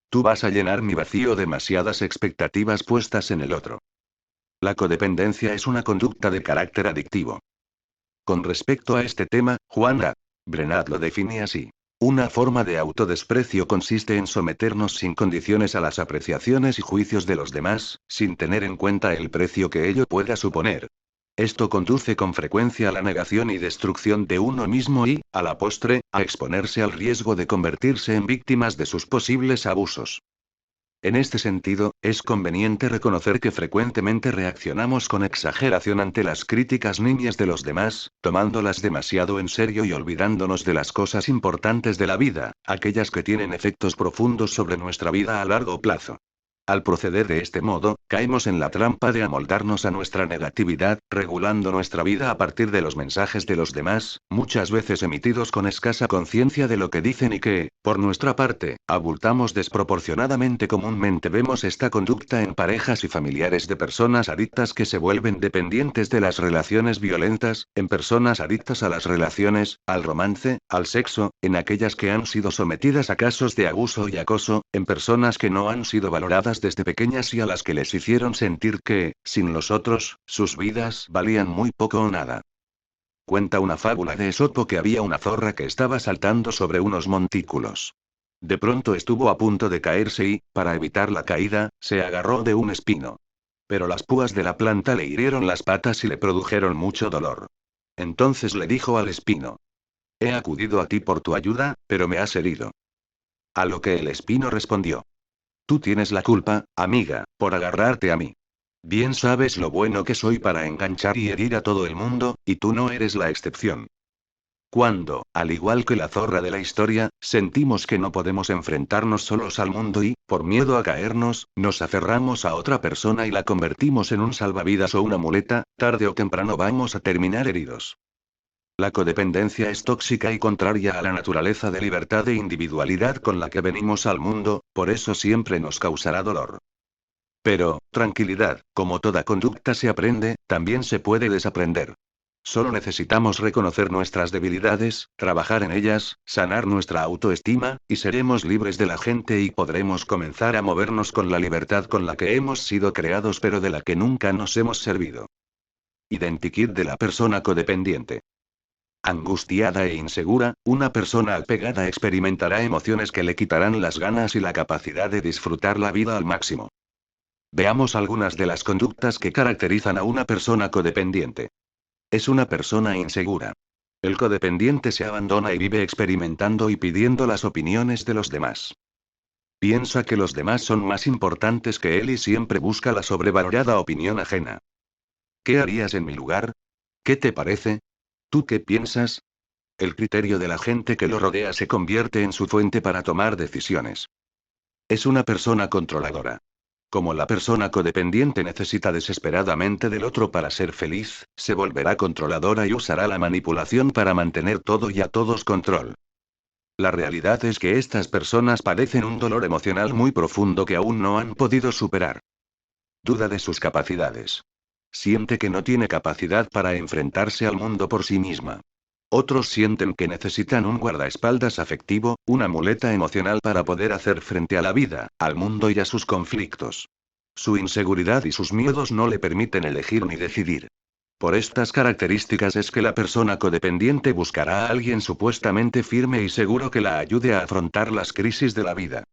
tú vas a llenar mi vacío. Demasiadas expectativas puestas en el otro. La codependencia es una conducta de carácter adictivo. Con respecto a este tema, Juan Brenat lo define así. Una forma de autodesprecio consiste en someternos sin condiciones a las apreciaciones y juicios de los demás, sin tener en cuenta el precio que ello pueda suponer. Esto conduce con frecuencia a la negación y destrucción de uno mismo y, a la postre, a exponerse al riesgo de convertirse en víctimas de sus posibles abusos. En este sentido, es conveniente reconocer que frecuentemente reaccionamos con exageración ante las críticas nimias de los demás, tomándolas demasiado en serio y olvidándonos de las cosas importantes de la vida, aquellas que tienen efectos profundos sobre nuestra vida a largo plazo. Al proceder de este modo, caemos en la trampa de amoldarnos a nuestra negatividad, regulando nuestra vida a partir de los mensajes de los demás, muchas veces emitidos con escasa conciencia de lo que dicen y que, por nuestra parte, abultamos desproporcionadamente. Comúnmente vemos esta conducta en parejas y familiares de personas adictas que se vuelven dependientes de las relaciones violentas, en personas adictas a las relaciones, al romance, al sexo, en aquellas que han sido sometidas a casos de abuso y acoso, en personas que no han sido valoradas desde pequeñas y a las que les hicieron sentir que, sin los otros, sus vidas valían muy poco o nada. Cuenta una fábula de Esopo que había una zorra que estaba saltando sobre unos montículos. De pronto estuvo a punto de caerse y, para evitar la caída, se agarró de un espino. Pero las púas de la planta le hirieron las patas y le produjeron mucho dolor. Entonces le dijo al espino: he acudido a ti por tu ayuda, pero me has herido. A lo que el espino respondió: tú tienes la culpa, amiga, por agarrarte a mí. Bien sabes lo bueno que soy para enganchar y herir a todo el mundo, y tú no eres la excepción. Cuando, al igual que la zorra de la historia, sentimos que no podemos enfrentarnos solos al mundo y, por miedo a caernos, nos aferramos a otra persona y la convertimos en un salvavidas o una muleta, tarde o temprano vamos a terminar heridos. La codependencia es tóxica y contraria a la naturaleza de libertad e individualidad con la que venimos al mundo, por eso siempre nos causará dolor. Pero, tranquilidad, como toda conducta se aprende, también se puede desaprender. Solo necesitamos reconocer nuestras debilidades, trabajar en ellas, sanar nuestra autoestima, y seremos libres de la gente y podremos comenzar a movernos con la libertad con la que hemos sido creados pero de la que nunca nos hemos servido. Identikit de la persona codependiente. Angustiada e insegura, una persona apegada experimentará emociones que le quitarán las ganas y la capacidad de disfrutar la vida al máximo. Veamos algunas de las conductas que caracterizan a una persona codependiente. Es una persona insegura. El codependiente se abandona y vive experimentando y pidiendo las opiniones de los demás. Piensa que los demás son más importantes que él y siempre busca la sobrevalorada opinión ajena. ¿Qué harías en mi lugar? ¿Qué te parece? ¿Tú qué piensas? El criterio de la gente que lo rodea se convierte en su fuente para tomar decisiones. Es una persona controladora. Como la persona codependiente necesita desesperadamente del otro para ser feliz, se volverá controladora y usará la manipulación para mantener todo y a todos control. La realidad es que estas personas padecen un dolor emocional muy profundo que aún no han podido superar. Duda de sus capacidades. Siente que no tiene capacidad para enfrentarse al mundo por sí misma. Otros sienten que necesitan un guardaespaldas afectivo, una muleta emocional para poder hacer frente a la vida, al mundo y a sus conflictos. Su inseguridad y sus miedos no le permiten elegir ni decidir. Por estas características es que la persona codependiente buscará a alguien supuestamente firme y seguro que la ayude a afrontar las crisis de la vida.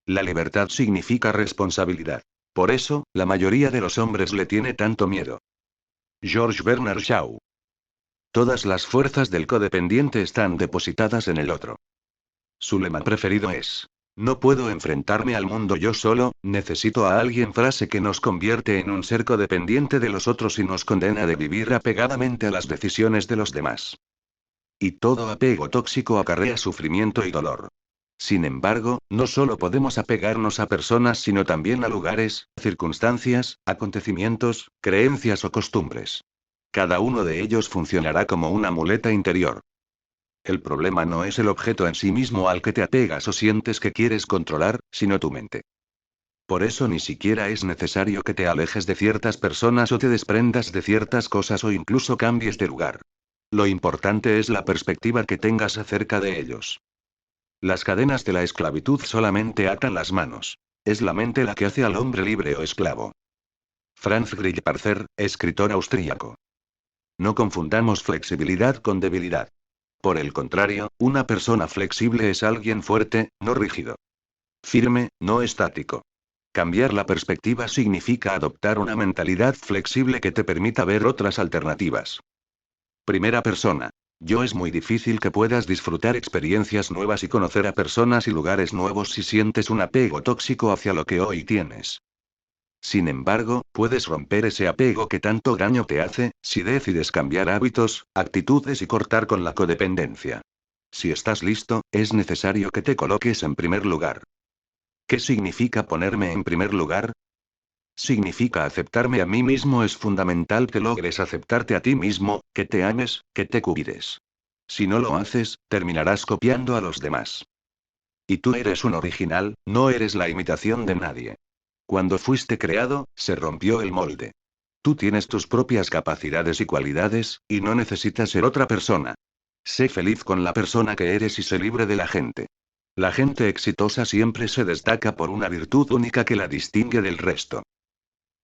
La libertad significa responsabilidad. Por eso, la mayoría de los hombres le tiene tanto miedo. George Bernard Shaw. Todas las fuerzas del codependiente están depositadas en el otro. Su lema preferido es: no puedo enfrentarme al mundo yo solo, necesito a alguien, frase que nos convierte en un ser codependiente de los otros y nos condena de vivir apegadamente a las decisiones de los demás. Y todo apego tóxico acarrea sufrimiento y dolor. Sin embargo, no solo podemos apegarnos a personas sino también a lugares, circunstancias, acontecimientos, creencias o costumbres. Cada uno de ellos funcionará como una muleta interior. El problema no es el objeto en sí mismo al que te apegas o sientes que quieres controlar, sino tu mente. Por eso ni siquiera es necesario que te alejes de ciertas personas o te desprendas de ciertas cosas o incluso cambies de lugar. Lo importante es la perspectiva que tengas acerca de ellos. Las cadenas de la esclavitud solamente atan las manos. Es la mente la que hace al hombre libre o esclavo. Franz Grillparzer, escritor austríaco. No confundamos flexibilidad con debilidad. Por el contrario, una persona flexible es alguien fuerte, no rígido. Firme, no estático. Cambiar la perspectiva significa adoptar una mentalidad flexible que te permita ver otras alternativas. Primera persona. Yo, es muy difícil que puedas disfrutar experiencias nuevas y conocer a personas y lugares nuevos si sientes un apego tóxico hacia lo que hoy tienes. Sin embargo, puedes romper ese apego que tanto daño te hace, si decides cambiar hábitos, actitudes y cortar con la codependencia. Si estás listo, es necesario que te coloques en primer lugar. ¿Qué significa ponerme en primer lugar? Significa aceptarme a mí mismo. Es fundamental que logres aceptarte a ti mismo, que te ames, que te cuides. Si no lo haces, terminarás copiando a los demás. Y tú eres un original, no eres la imitación de nadie. Cuando fuiste creado, se rompió el molde. Tú tienes tus propias capacidades y cualidades, y no necesitas ser otra persona. Sé feliz con la persona que eres y sé libre de la gente. La gente exitosa siempre se destaca por una virtud única que la distingue del resto.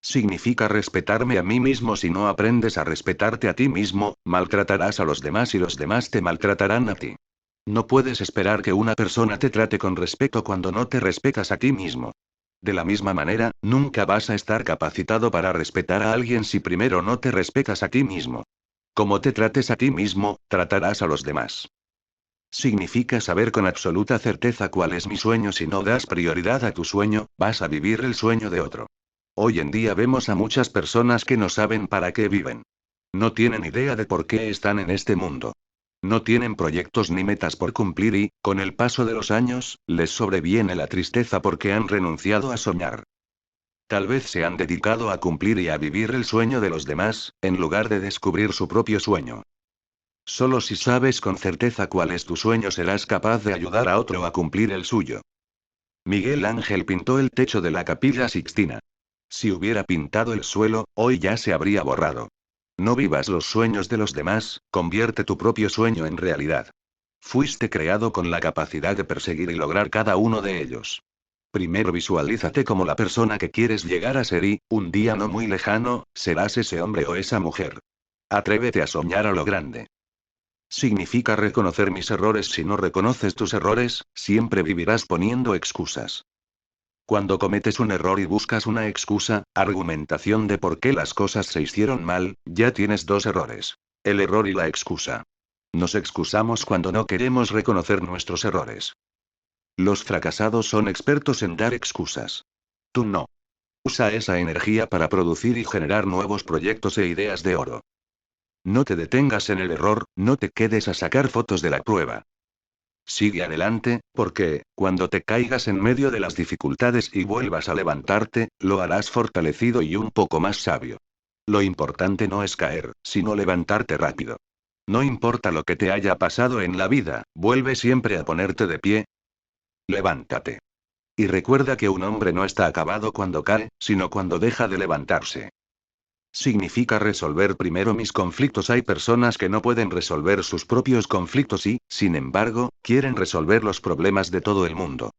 Significa respetarme a mí mismo. Si no aprendes a respetarte a ti mismo, maltratarás a los demás y los demás te maltratarán a ti. No puedes esperar que una persona te trate con respeto cuando no te respetas a ti mismo. De la misma manera, nunca vas a estar capacitado para respetar a alguien si primero no te respetas a ti mismo. Como te trates a ti mismo, tratarás a los demás. Significa saber con absoluta certeza cuál es mi sueño. Si no das prioridad a tu sueño, vas a vivir el sueño de otro. Hoy en día vemos a muchas personas que no saben para qué viven. No tienen idea de por qué están en este mundo. No tienen proyectos ni metas por cumplir y, con el paso de los años, les sobreviene la tristeza porque han renunciado a soñar. Tal vez se han dedicado a cumplir y a vivir el sueño de los demás, en lugar de descubrir su propio sueño. Solo si sabes con certeza cuál es tu sueño serás capaz de ayudar a otro a cumplir el suyo. Miguel Ángel pintó el techo de la Capilla Sixtina. Si hubiera pintado el suelo, hoy ya se habría borrado. No vivas los sueños de los demás, convierte tu propio sueño en realidad. Fuiste creado con la capacidad de perseguir y lograr cada uno de ellos. Primero visualízate como la persona que quieres llegar a ser y, un día no muy lejano, serás ese hombre o esa mujer. Atrévete a soñar a lo grande. Significa reconocer mis errores. Si no reconoces tus errores, siempre vivirás poniendo excusas. Cuando cometes un error y buscas una excusa, argumentación de por qué las cosas se hicieron mal, ya tienes dos errores. El error y la excusa. Nos excusamos cuando no queremos reconocer nuestros errores. Los fracasados son expertos en dar excusas. Tú no. Usa esa energía para producir y generar nuevos proyectos e ideas de oro. No te detengas en el error, no te quedes a sacar fotos de la prueba. Sigue adelante, porque, cuando te caigas en medio de las dificultades y vuelvas a levantarte, lo harás fortalecido y un poco más sabio. Lo importante no es caer, sino levantarte rápido. No importa lo que te haya pasado en la vida, vuelve siempre a ponerte de pie. Levántate. Y recuerda que un hombre no está acabado cuando cae, sino cuando deja de levantarse. Significa resolver primero mis conflictos. Hay personas que no pueden resolver sus propios conflictos y, sin embargo, quieren resolver los problemas de todo el mundo.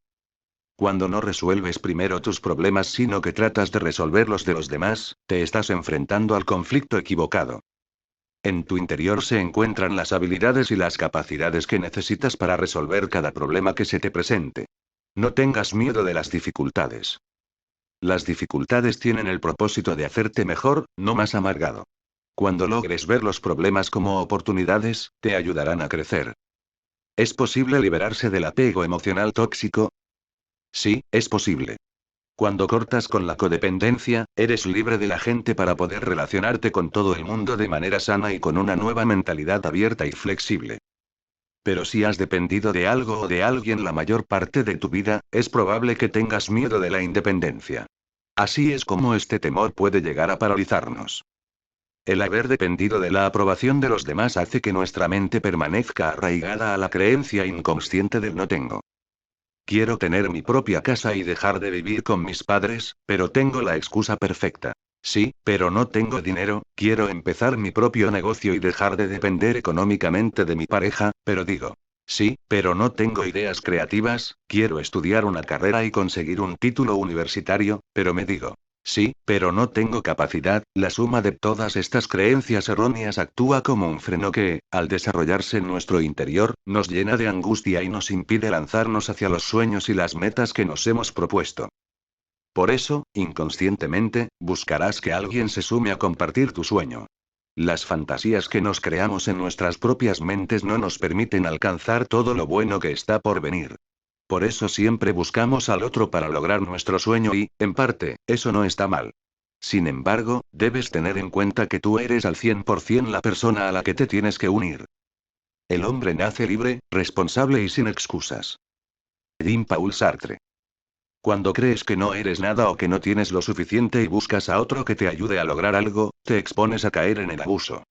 Cuando no resuelves primero tus problemas sino que tratas de resolver los de los demás, te estás enfrentando al conflicto equivocado. En tu interior se encuentran las habilidades y las capacidades que necesitas para resolver cada problema que se te presente. No tengas miedo de las dificultades. Las dificultades tienen el propósito de hacerte mejor, no más amargado. Cuando logres ver los problemas como oportunidades, te ayudarán a crecer. ¿Es posible liberarse del apego emocional tóxico? Sí, es posible. Cuando cortas con la codependencia, eres libre de la gente para poder relacionarte con todo el mundo de manera sana y con una nueva mentalidad abierta y flexible. Pero si has dependido de algo o de alguien la mayor parte de tu vida, es probable que tengas miedo de la independencia. Así es como este temor puede llegar a paralizarnos. El haber dependido de la aprobación de los demás hace que nuestra mente permanezca arraigada a la creencia inconsciente del no tengo. Quiero tener mi propia casa y dejar de vivir con mis padres, pero tengo la excusa perfecta. Sí, pero no tengo dinero, quiero empezar mi propio negocio y dejar de depender económicamente de mi pareja, pero digo. Sí, pero no tengo ideas creativas, quiero estudiar una carrera y conseguir un título universitario, pero me digo. Sí, pero no tengo capacidad. La suma de todas estas creencias erróneas actúa como un freno que, al desarrollarse en nuestro interior, nos llena de angustia y nos impide lanzarnos hacia los sueños y las metas que nos hemos propuesto. Por eso, inconscientemente, buscarás que alguien se sume a compartir tu sueño. Las fantasías que nos creamos en nuestras propias mentes no nos permiten alcanzar todo lo bueno que está por venir. Por eso siempre buscamos al otro para lograr nuestro sueño y, en parte, eso no está mal. Sin embargo, debes tener en cuenta que tú eres al 100% la persona a la que te tienes que unir. El hombre nace libre, responsable y sin excusas. Jean-Paul Sartre. Cuando crees que no eres nada o que no tienes lo suficiente y buscas a otro que te ayude a lograr algo, te expones a caer en el abuso.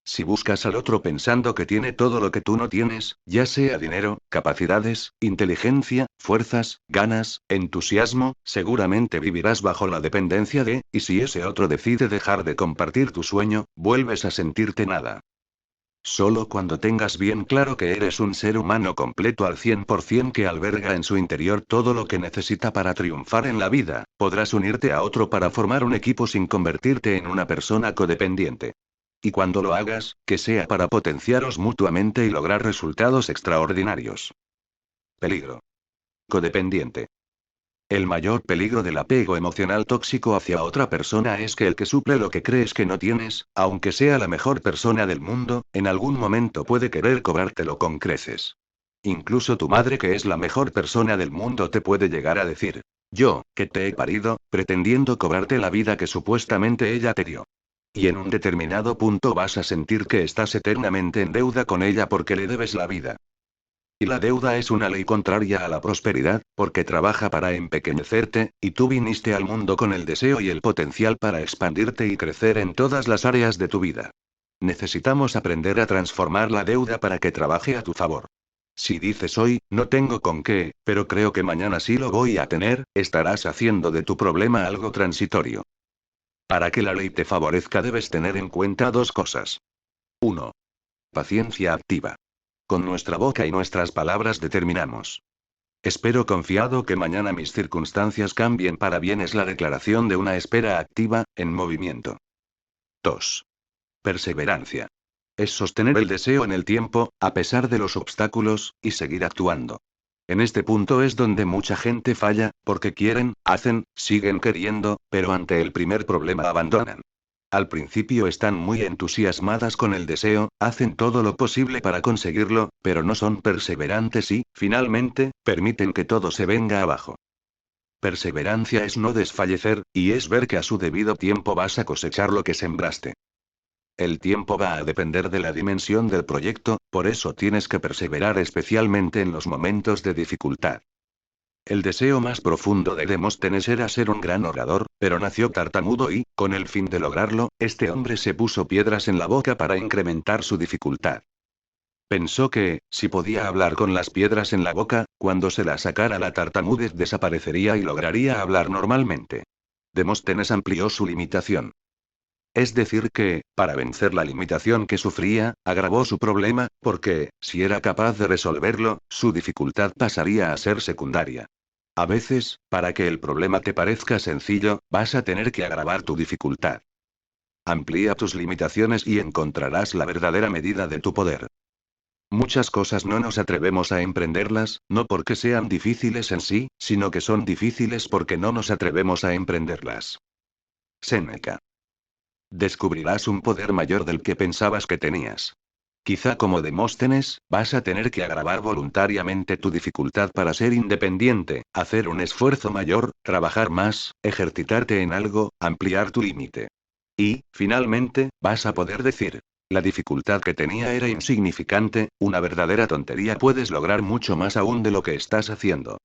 Si buscas al otro pensando que tiene todo lo que tú no tienes, ya sea dinero, capacidades, inteligencia, fuerzas, ganas, entusiasmo, seguramente vivirás bajo la dependencia de, y si ese otro decide dejar de compartir tu sueño, vuelves a sentirte nada. Solo cuando tengas bien claro que eres un ser humano completo al 100% que alberga en su interior todo lo que necesita para triunfar en la vida, podrás unirte a otro para formar un equipo sin convertirte en una persona codependiente. Y cuando lo hagas, que sea para potenciaros mutuamente y lograr resultados extraordinarios. Peligro. Codependiente. El mayor peligro del apego emocional tóxico hacia otra persona es que el que suple lo que crees que no tienes, aunque sea la mejor persona del mundo, en algún momento puede querer cobrártelo con creces. Incluso tu madre, que es la mejor persona del mundo, te puede llegar a decir, yo, que te he parido, pretendiendo cobrarte la vida que supuestamente ella te dio. Y en un determinado punto vas a sentir que estás eternamente en deuda con ella porque le debes la vida. Y la deuda es una ley contraria a la prosperidad, porque trabaja para empequeñecerte, y tú viniste al mundo con el deseo y el potencial para expandirte y crecer en todas las áreas de tu vida. Necesitamos aprender a transformar la deuda para que trabaje a tu favor. Si dices hoy, no tengo con qué, pero creo que mañana sí lo voy a tener, estarás haciendo de tu problema algo transitorio. Para que la ley te favorezca debes tener en cuenta dos cosas. 1. Paciencia activa. Con nuestra boca y nuestras palabras determinamos. Espero confiado que mañana mis circunstancias cambien para bien es la declaración de una espera activa, en movimiento. 2. Perseverancia. Es sostener el deseo en el tiempo, a pesar de los obstáculos, y seguir actuando. En este punto es donde mucha gente falla, porque quieren, hacen, siguen queriendo, pero ante el primer problema abandonan. Al principio están muy entusiasmadas con el deseo, hacen todo lo posible para conseguirlo, pero no son perseverantes y, finalmente, permiten que todo se venga abajo. Perseverancia es no desfallecer, y es ver que a su debido tiempo vas a cosechar lo que sembraste. El tiempo va a depender de la dimensión del proyecto, por eso tienes que perseverar especialmente en los momentos de dificultad. El deseo más profundo de Demóstenes era ser un gran orador, pero nació tartamudo y, con el fin de lograrlo, este hombre se puso piedras en la boca para incrementar su dificultad. Pensó que, si podía hablar con las piedras en la boca, cuando se la sacara la tartamudez desaparecería y lograría hablar normalmente. Demóstenes amplió su limitación. Es decir que, para vencer la limitación que sufría, agravó su problema, porque, si era capaz de resolverlo, su dificultad pasaría a ser secundaria. A veces, para que el problema te parezca sencillo, vas a tener que agravar tu dificultad. Amplía tus limitaciones y encontrarás la verdadera medida de tu poder. Muchas cosas no nos atrevemos a emprenderlas, no porque sean difíciles en sí, sino que son difíciles porque no nos atrevemos a emprenderlas. Séneca. Descubrirás un poder mayor del que pensabas que tenías. Quizá como Demóstenes, vas a tener que agravar voluntariamente tu dificultad para ser independiente, hacer un esfuerzo mayor, trabajar más, ejercitarte en algo, ampliar tu límite. Y, finalmente, vas a poder decir, la dificultad que tenía era insignificante, una verdadera tontería, puedes lograr mucho más aún de lo que estás haciendo.